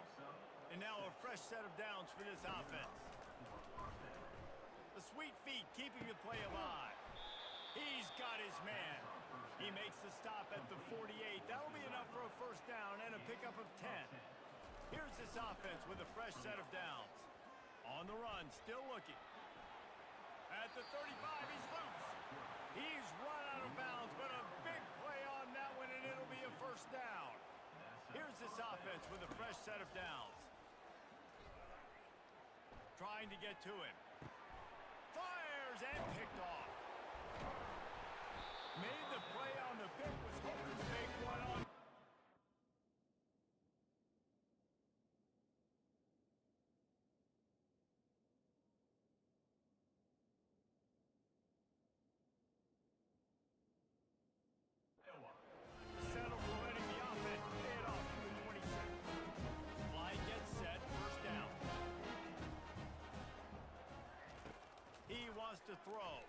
And now a fresh set of downs for this offense. The sweet feet keeping the play alive. He's got his man. He makes the stop at the 48. That'll be enough for a first down and a pickup of 10. Here's this offense with a fresh set of downs. On the run, still looking. At the 35, he's loose. He's run out of bounds, but a big play on that one, and it'll be a first down. Here's this offense with a fresh set of downs. Trying to get to him. Fires and picked off. Made the play on the pick, was hoping to make one on. Settle for letting the offense pay it off in the 26. Fly gets set, first down. He wants to throw.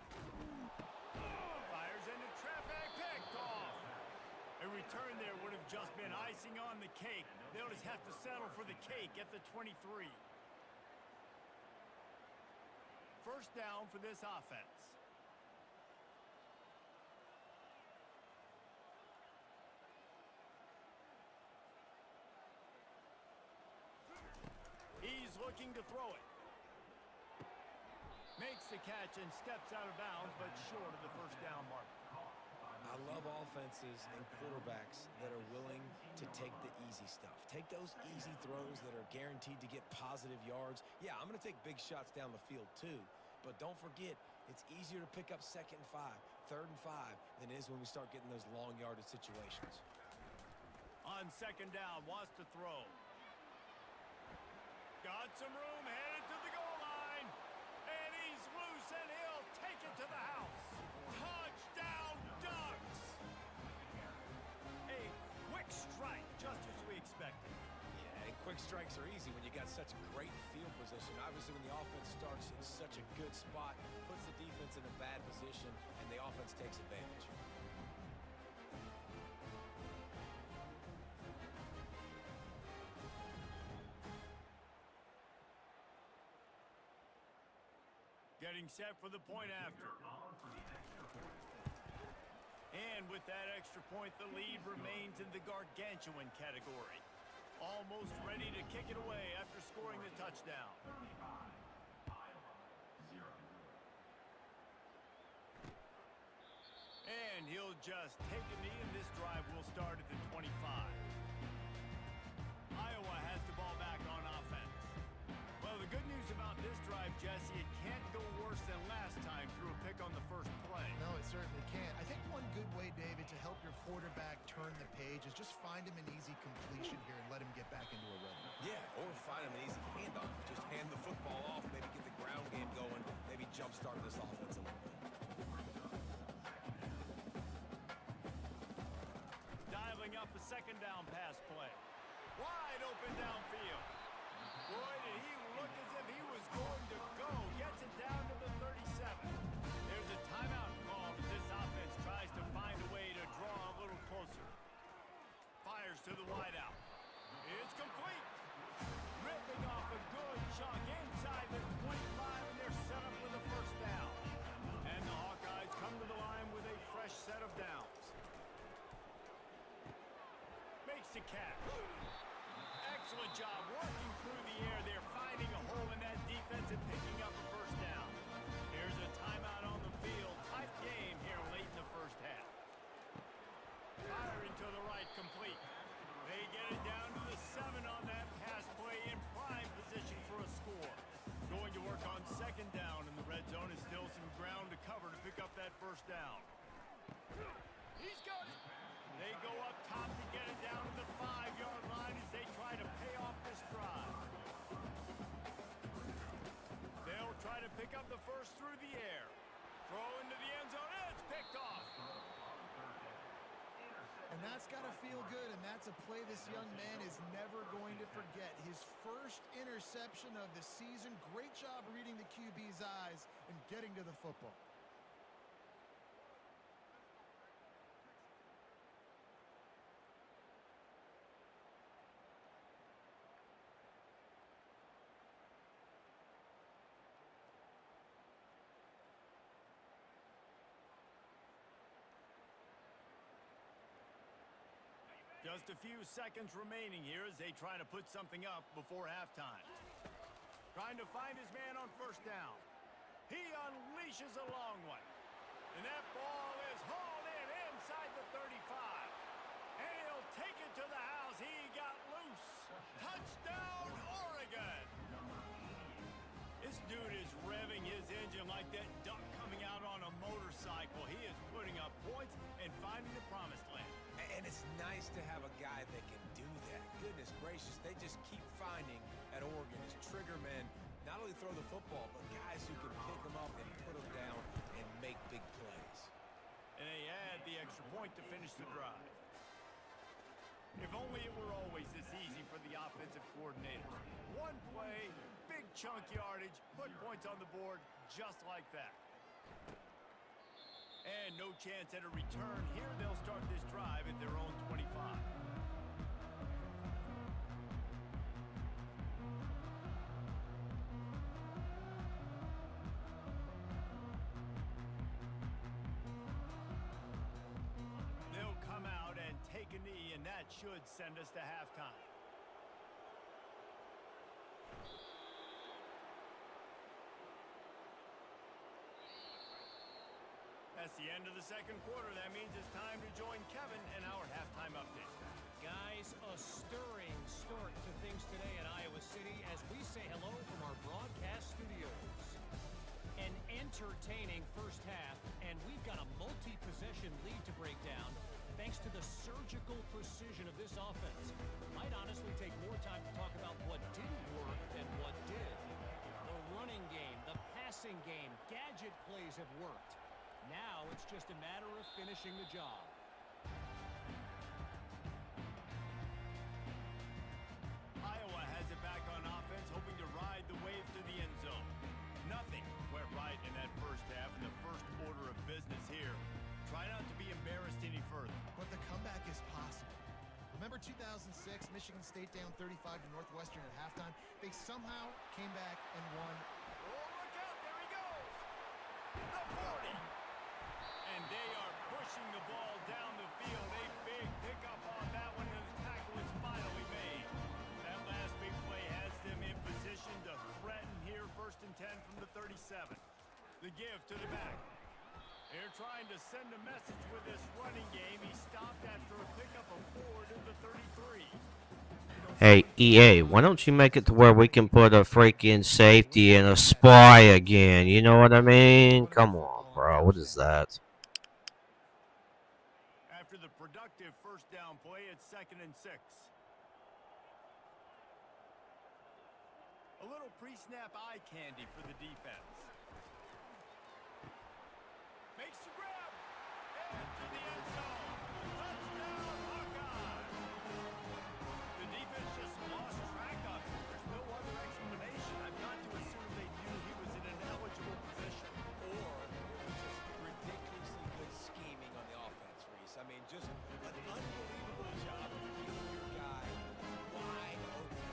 Fires into traffic, picked off. A return there would have just been icing on the cake. They'll just have to settle for the cake at the 23. First down for this offense. He's looking to throw it. Makes the catch and steps out of bounds, but short of the first down mark. I love offenses and quarterbacks that are willing to take the easy stuff. Take those easy throws that are guaranteed to get positive yards. Yeah, I'm going to take big shots down the field too, but don't forget, it's easier to pick up 2nd and 5, 3rd and 5 than it is when we start getting those long yardage situations. On second down, wants to throw. Got some room, headed to the goal line. And he's loose, and he'll take it to the house. Touchdown, Ducks! A quick strike, just as we expected. Yeah, and quick strikes are easy when you got such great field position. Obviously, when the offense starts in such a good spot, puts the defense in a bad position, and the offense takes advantage. Getting set for the point after. And with that extra point, the lead remains in the gargantuan category. Almost ready to kick it away after scoring the touchdown. And he'll just take a knee, and this drive will start at the 25. Iowa has the ball back on offense. Well, the good news about this drive, Jesse, it can't go worse than last time through a pick on the first play. No, it certainly can't. I think one good way, David, to help your quarterback turn the page is just find him an easy completion here and let him get back into a rhythm. Yeah, or find him an easy handoff. Just hand the football off, maybe get the ground game going, maybe jumpstart this offense a little bit. Dialing up a second down pass play. Wide open downfield. Boy, did he look as if he was going to go. Gets it down to the 37. There's a timeout called as this offense tries to find a way to draw a little closer. Fires to the wideout. It's complete. Ripping off a good chunk inside the 25, and they're set up with a first down. And the Hawkeyes come to the line with a fresh set of downs. Makes the catch. Excellent job working through the air there, finding a hole in that defense and picking up a first down. Here's a timeout on the field. Tight game here late in the first half. Firing to the right, complete. They get it down to the 7 on that pass play, in prime position for a score. Going to work on second down, and the red zone is still some ground to cover to pick up that first down. He's got it. They go up top to get it down to the 5-yard line as they try to pay off this drive. They'll try to pick up the first through the air. Throw into the end zone, and it's picked off. And that's got to feel good, and that's a play this young man is never going to forget. His first interception of the season. Great job reading the QB's eyes and getting to the football. Just a few seconds remaining here as they try to put something up before halftime. Trying to find his man on first down. He unleashes a long one. And that ball is hauled in inside the 35. And he'll take it to the house. He got loose. Touchdown, Oregon. This dude is revving his engine like that duck coming out on a motorcycle. He is putting up points and finding the promised land. And it's nice to have a guy that can do that. Goodness gracious, they just keep finding at Oregon as trigger men, not only throw the football, but guys who can pick them up and put them down and make big plays. And they add the extra point to finish the drive. If only it were always this easy for the offensive coordinators. One play, big chunk yardage, put points on the board just like that. And no chance at a return. Here they'll start this drive at their own 25. They'll come out and take a knee, and that should send us to halftime. That's the end of the second quarter. That means it's time to join Kevin in our halftime update. Guys, a stirring start to things today in Iowa City as we say hello from our broadcast studios. An entertaining first half, and we've got a multi-possession lead to break down thanks to the surgical precision of this offense. Might honestly take more time to talk about what didn't work than what did. The running game, the passing game, gadget plays have worked. Now it's just a matter of finishing the job. Iowa has it back on offense, hoping to ride the wave to the end zone. Nothing went right in that first half in the first order of business here. Try not to be embarrassed any further. But the comeback is possible. Remember 2006, Michigan State down 35 to Northwestern at halftime? They somehow came back and won. Oh, look out, there he goes! The 40! And they are pushing the ball down the field. A big pickup on that one, and the tackle is finally made. That last big play has them in position to threaten here, 1st and 10 from the 37. The give to the back. They're trying to send a message with this running game. He stopped after a pickup of 4 to the 33. Hey, EA, why don't you make it to where we can put a freaking safety and a spy again? You know what I mean? Come on, bro. What is that? After the productive first down play, it's 2nd and 6. A little pre-snap eye candy for the defense. Makes the grab. And to the end zone. Touchdown, Hawkeye. The defense just lost track of him. There's no other explanation. I've got to assume they knew he was in an eligible position. Or just ridiculously good scheming on the offense, Reese. I mean, just an unbelievable job of keeping your guy wide open.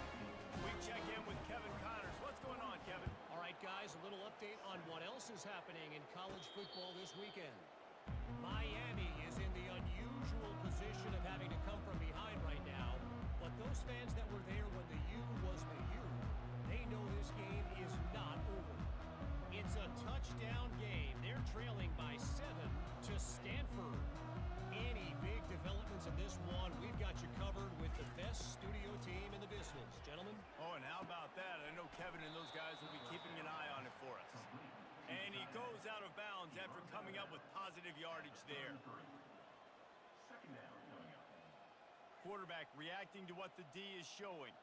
We check in with Kevin Connors. What's going on, Kevin? All right, guys, a little update on what else is happening in college football this weekend. Miami is in the unusual position of having to come from behind right now, but those fans that were there when the U was the U, they know this game is not over. It's a touchdown game. They're trailing by 7 to Stanford. Any big developments in this one, we've got you covered with the best studio team in the business. Gentlemen? Oh, and how about that? I know Kevin and those guys will be keeping an eye on it for us. And he goes out of bounds after coming up with positive yardage there. Quarterback reacting to what the D is showing.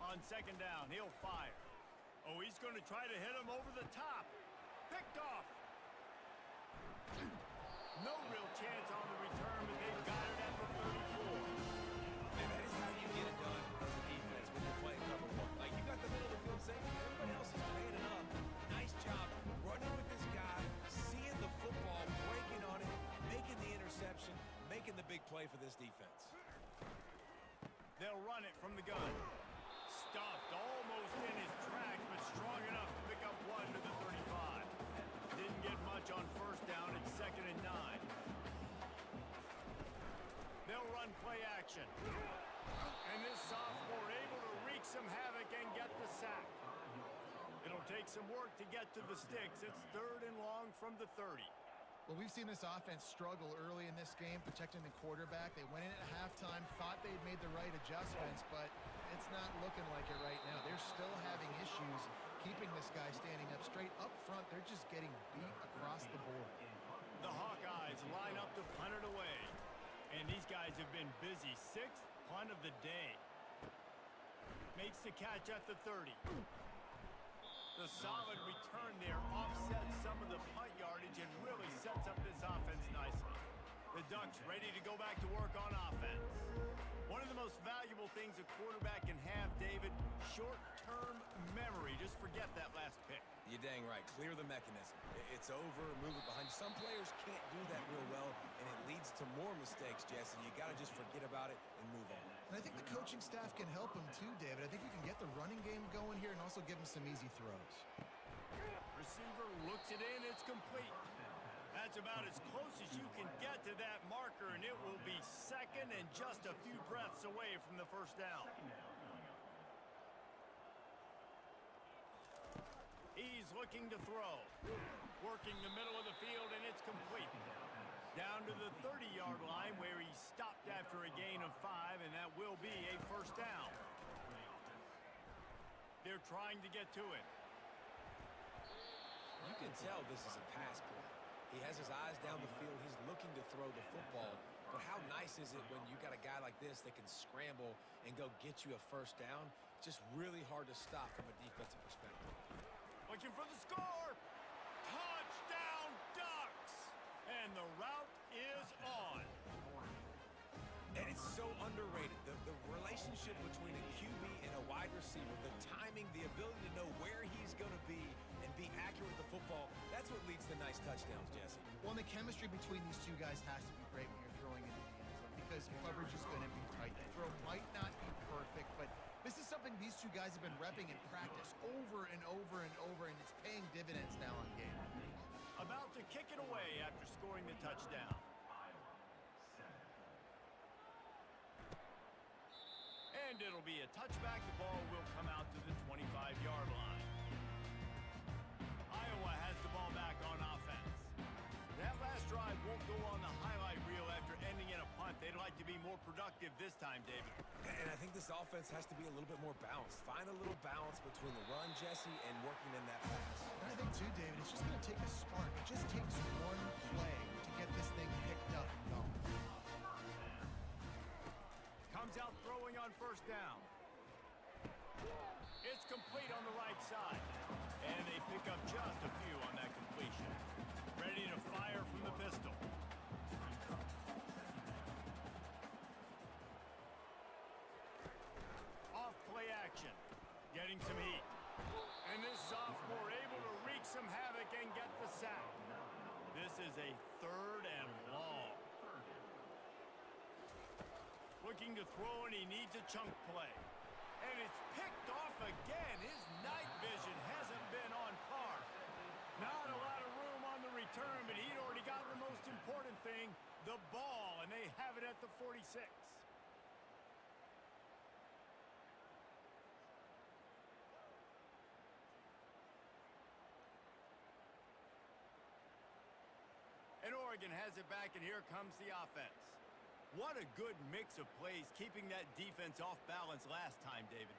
On 2nd down, he'll fire. Oh, he's going to try to hit him over the top. Picked off. No real chance on the return, but they've got it at the 34. And that is how you get it done as a defense when you're playing cover one. Like, you got the middle of the field safety. Everybody else is paying it up. Nice job running with this guy, seeing the football, breaking on it, making the interception, making the big play for this defense. They'll run it from the gun. Stuffed almost in his tracks, but strong enough to pick up 1 to the 35. Didn't get much on 1st down. It's 2nd and 9. They'll run play action. And this sophomore able to wreak some havoc and get the sack. It'll take some work to get to the sticks. It's 3rd and long from the 30. Well, we've seen this offense struggle early in this game, protecting the quarterback. They went in at halftime, thought they'd made the right adjustments, but it's not looking like it right now. They're still having issues keeping this guy standing up straight. Up front, they're just getting beat across the board. The Hawkeyes line up to punt it away. And these guys have been busy. 6th punt of the day. Makes the catch at the 30. The solid return there offsets some of the punt yardage and really sets up this offense nicely. The Ducks ready to go back to work on offense. One of the most valuable things a quarterback can have, David, short-term memory. Just forget that last pick. You're dang right. Clear the mechanism. It's over, move it behind you. Some players can't do that real well, and it leads to more mistakes, Jesse. You got to just forget about it and move on. And I think the coaching staff can help him too, David. I think you can get the running game going here and also give him some easy throws. Receiver looks it in. It's complete. That's about as close as you can get to that marker, and it will be 2nd and just a few breaths away from the first down. He's looking to throw. Working the middle of the field, and it's complete. Down to the 30-yard line where he stopped after a gain of 5, and that will be a first down. They're trying to get to it. You can tell this is a pass play. He has his eyes down the field. He's looking to throw the football. But how nice is it when you got a guy like this that can scramble and go get you a first down? Just really hard to stop from a defensive perspective. Looking for the score. Touchdown, Ducks! And the route is on. And it's so underrated. The relationship between a QB and a wide receiver, the timing, the ability to know where he's going to be and be accurate with the football, that's what leads to nice touchdowns, Jesse. Well, and the chemistry between these two guys has to be great when you're throwing into the end zone because coverage is going to be tight. The throw might not be perfect, but this is something these two guys have been repping in practice over and over and over, and it's paying dividends now on game. About to kick it away after scoring the touchdown. And it'll be a touchback. The ball will come out to the 25-yard line. Iowa has the ball back on offense. That last drive won't go on the highlight reel after ending in a punt. They'd like to be more productive this time, David. And I think this offense has to be a little bit more balanced. Find a little balance between the run, Jesse, and working in that pass. And I think, too, David, it's just going to take a spark. It just takes one play to get this thing picked up and going. Comes out throwing on first down. It's complete on the right side. And they pick up just a few on that completion. Ready to fire from the pistol. Off play action. Getting some heat. And this sophomore able to wreak some havoc and get the sack. This is a 3rd and long. Looking to throw, and he needs a chunk play. And it's picked off again. His night vision hasn't been on par. Not a lot of room on the return, but he'd already gotten the most important thing, the ball, and they have it at the 46. And Oregon has it back, and here comes the offense. What a good mix of plays, keeping that defense off balance last time, David.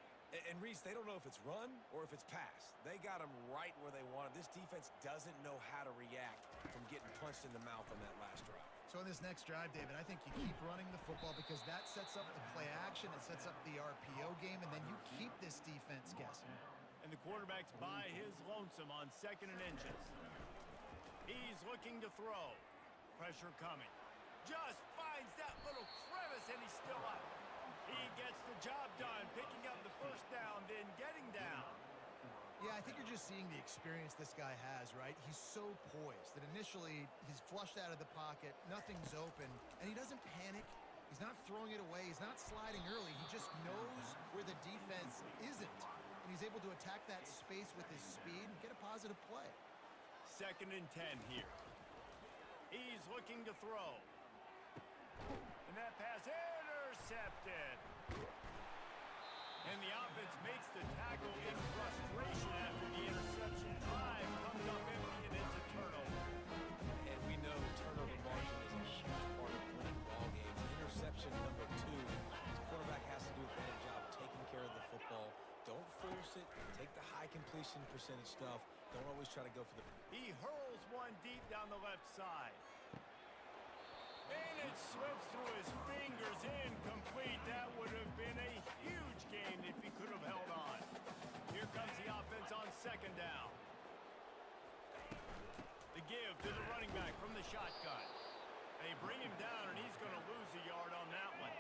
And Reese, they don't know if it's run or if it's pass. They got them right where they want it. This defense doesn't know how to react from getting punched in the mouth on that last drive. So in this next drive, David, I think you keep running the football because that sets up the play action, it sets up the RPO game, and then you keep this defense guessing. And the quarterback's by his lonesome on 2nd and inches. He's looking to throw. Pressure coming. Just finds that little crevice, and he's still up. He gets the job done, picking up the first down, then getting down. Yeah, I think you're just seeing the experience this guy has, right? He's so poised that initially he's flushed out of the pocket, nothing's open, and he doesn't panic. He's not throwing it away. He's not sliding early. He just knows where the defense isn't, and he's able to attack that space with his speed and get a positive play. 2nd and 10 here. He's looking to throw. And that pass intercepted. And the offense makes the tackle in frustration after the interception. Drive comes up empty, and it's a turnover. And we know turnover margin is a huge part of winning ball games. Interception number 2. The quarterback has to do a better job taking care of the football. Don't force it. Take the high completion percentage stuff. Don't always try to go for the... He hurls one deep down the left side. And it slips through his fingers, incomplete. That would have been a huge gain if he could have held on. Here comes the offense on second down. The give to the running back from the shotgun. They bring him down, and he's going to lose a yard on that one.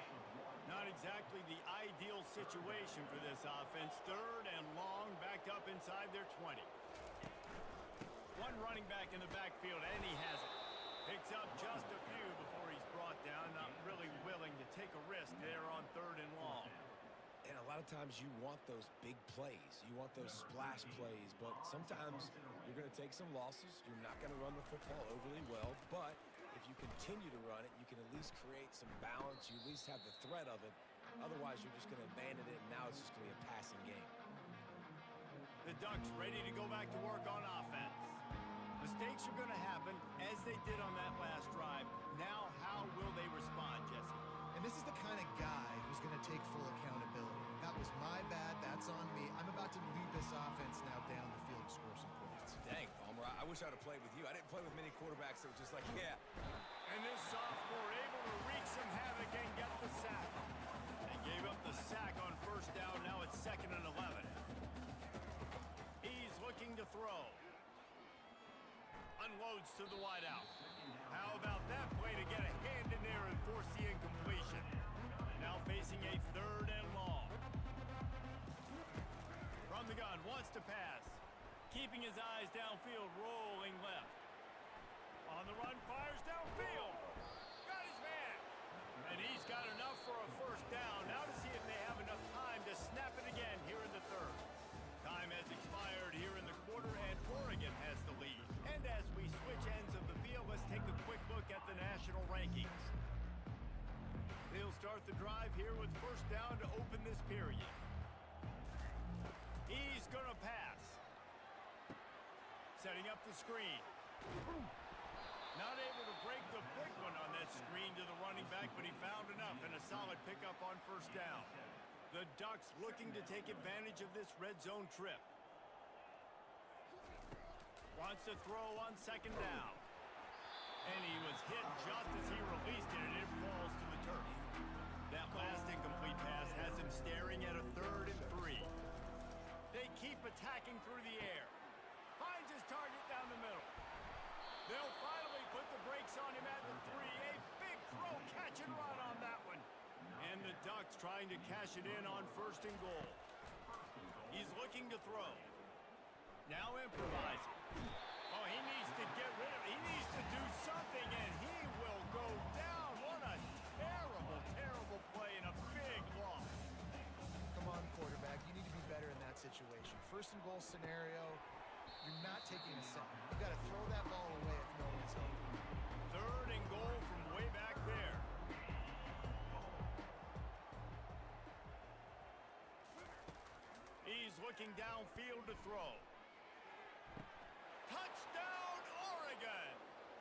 Not exactly the ideal situation for this offense. Third and long, backed up inside their 20. One running back in the backfield, and he has it. Picks up just a few before he's brought down. Not really willing to take a risk there on third and long. And a lot of times you want those big plays. You want those splash plays. But sometimes you're going to take some losses. You're not going to run the football overly well. But if you continue to run it, you can at least create some balance. You at least have the threat of it. Otherwise, you're just going to abandon it, and now it's just going to be a passing game. The Ducks ready to go back to work on offense. Mistakes are going to happen, as they did on that last drive. Now, how will they respond, Jesse? And this is the kind of guy who's going to take full accountability. That was my bad. That's on me. I'm about to lead this offense now down the field to score some points. Dang, Palmer, I wish I'd have played with you. I didn't play with many quarterbacks that were just like, yeah. And this sophomore able to wreak some havoc and get the sack. They gave up the sack on first down. Now it's 2nd and 11. He's looking to throw. Unloads to the wideout. How about that play to get a hand in there and force the incompletion? Now facing a 3rd and long. From the gun, wants to pass. Keeping his eyes downfield, rolling left. On the run, fires downfield. Got his man. And he's got enough for a first down. Now to see if they have enough time to snap it again here in the 3rd. Time has expired here in the quarter, and Oregon has the lead. And as we switch ends of the field, let's take a quick look at the national rankings. They'll start the drive here with first down to open this period. He's going to pass. Setting up the screen. Not able to break the big one on that screen to the running back, but he found enough and a solid pickup on first down. The Ducks looking to take advantage of this red zone trip. Wants to throw on second down. And he was hit just as he released it, and it falls to the turf. That last incomplete pass has him staring at a 3rd and 3. They keep attacking through the air. Finds his target down the middle. They'll finally put the brakes on him at the 3. A big throw, catch and run on that one. And the Ducks trying to cash it in on 1st and goal. He's looking to throw. Now improvising. Oh, he needs to get rid of it. He needs to do something, and he will go down. What a terrible, terrible play and a big loss. Come on, quarterback. You need to be better in that situation. 1st and goal scenario, you're not taking a second. You got to throw that ball away if no one's open. 3rd and goal from way back there. He's looking downfield to throw. Touchdown, Oregon!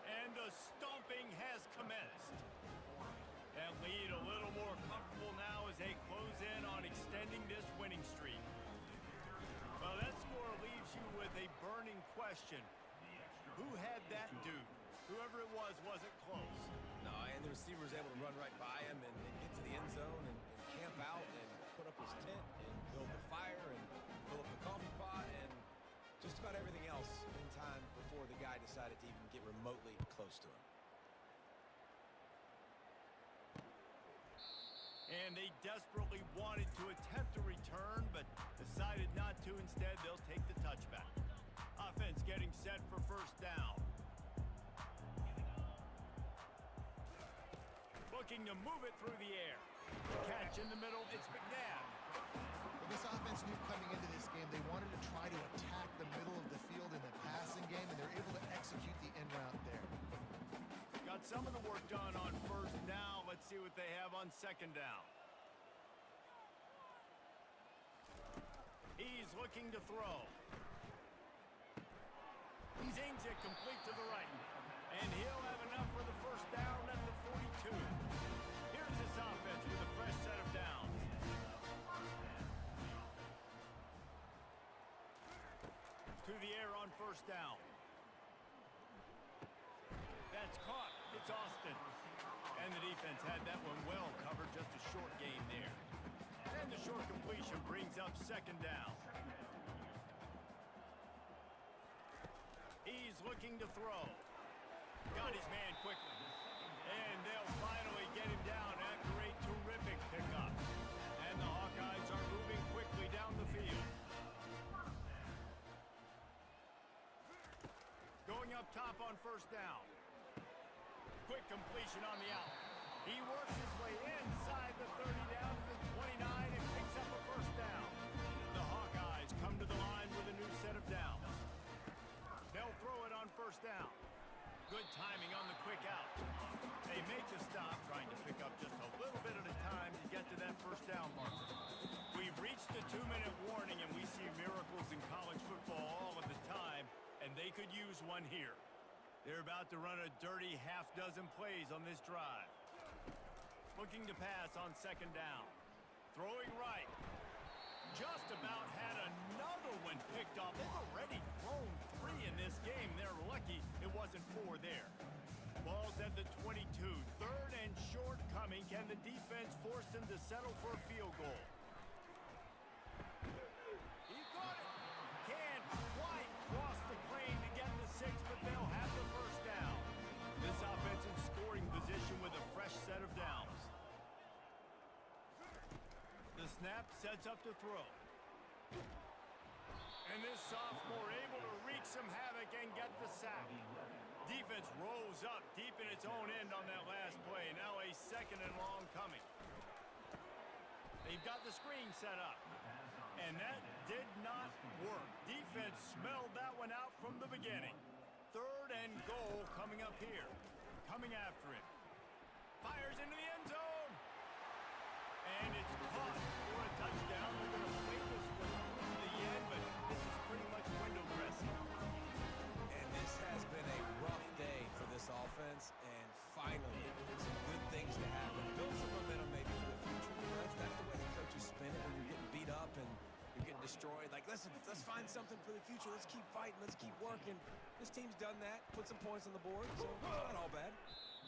And the stomping has commenced. That lead a little more comfortable now as they close in on extending this winning streak. Well, that score leaves you with a burning question. Who had that dude? Whoever it was wasn't close. No, and the receiver was able to run right by him and get to the end zone and camp out and put up his tent and build the fire and fill up the coffee pot and just about everything else in time before the guy decided to even get remotely close to him. And they desperately wanted to attempt a return, but decided not to. Instead, they'll take the touchback. Offense getting set for first down. Looking to move it through the air. Catch in the middle, it's McNabb. Well, this offense knew coming into this game they wanted to try to attack the middle of the field in the passing game, and they're able to execute the end route there. Got Got some of the work done on first. Now let's see what they have on second down. He's looking to throw. He zings it complete to the right. And he'll have enough for the first down at the 42. Here's this offense with a fresh set of downs. To the air on first down. That's caught. It's Austin. And the defense had that one well covered. Just a short gain there. And the short completion brings up second down. He's looking to throw. Got his man quickly. And they'll finally get him down after a terrific pickup. And the Hawkeyes are moving quickly down the field. Going up top on first down. Quick completion on the out. He works his way inside the 30 down to the 29 and picks up a first down. The Hawkeyes come to the line with a new set of downs. They'll throw it on first down. Good timing on the quick out. They make the stop, trying to pick up just a little bit at a time to get to that first down marker. We've reached the 2-minute warning, and we see miracles in college football all of the time, and they could use one here. They're about to run a dirty half-dozen plays on this drive. Looking to pass on second down. Throwing right. Just about had another one picked off. They've already thrown 3 in this game. They're lucky it wasn't 4 there. Ball's at the 22. Third and short coming. Can the defense force them to settle for a field goal? He caught it. Can't quite cross the plane to get the 6, but they'll have the first down. This offense in scoring position with a fresh set of downs. The snap sets up to throw. And this sophomore able to wreak some havoc and get the sack. Defense rolls up deep in its own end on that last play. Now a second and long coming. They've got the screen set up. And that did not work. Defense smelled that one out from the beginning. Third and goal coming up here. Coming after him. Fires into the end zone. And it's caught for a touchdown. They're going to play this one to the end, but this is pretty much window dressing. And this has been a rough day for this offense, and finally, some good things to happen. Build some momentum maybe for the future. That's the way the coaches spin it when you're getting beat up and you're getting destroyed. Like, listen, let's find something for the future. Let's keep fighting. Let's keep working. This team's done that. Put some points on the board, so it's not all bad.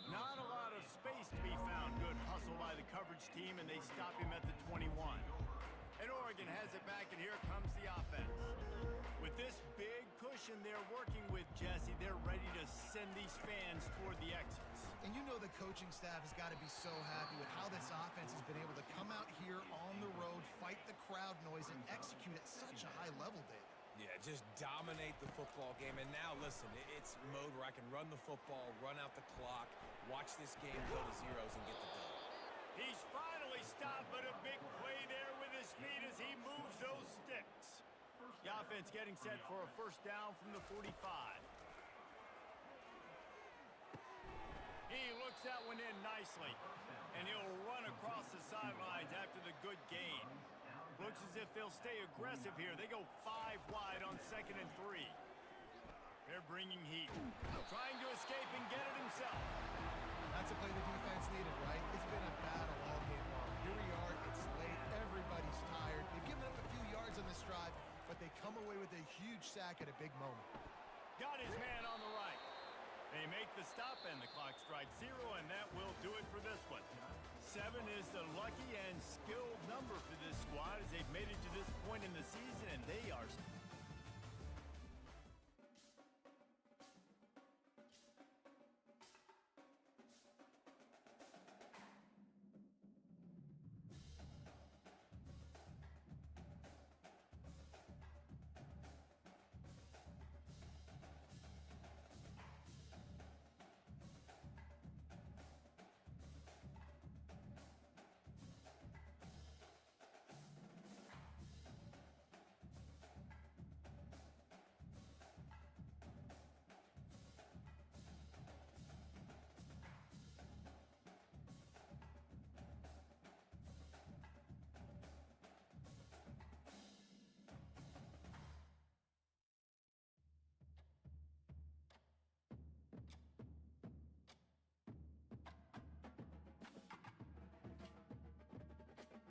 Not a lot of space to be found. Good hustle by the coverage team, and they stop him at the 21. And Oregon has it back, and here comes the offense. With this big cushion they're working with, Jesse, they're ready to send these fans toward the exits. And you know the coaching staff has got to be so happy with how this offense has been able to come out here on the road, fight the crowd noise, and execute at such a high level, David. Yeah, just dominate the football game. And now, listen, it's mode where I can run the football, run out the clock, watch this game go to zeros and get the dub. He's finally stopped, but a big play there with his feet as he moves those sticks. The offense getting set for a first down from the 45. He looks that one in nicely, and he'll run across the sidelines after the good gain. Looks as if they'll stay aggressive here. They go 5 wide on second and 3. They're bringing heat. Trying to escape and get it himself. That's a play the defense needed, right? It's been a battle all game long. Here we are. It's late. Everybody's tired. They've given up a few yards on this drive, but they come away with a huge sack at a big moment. Got his man on the right. They make the stop, and the clock strikes 0, and that will do it for this one. 7 is the lucky and skilled number for this squad as they've made it to this point in the season, and they are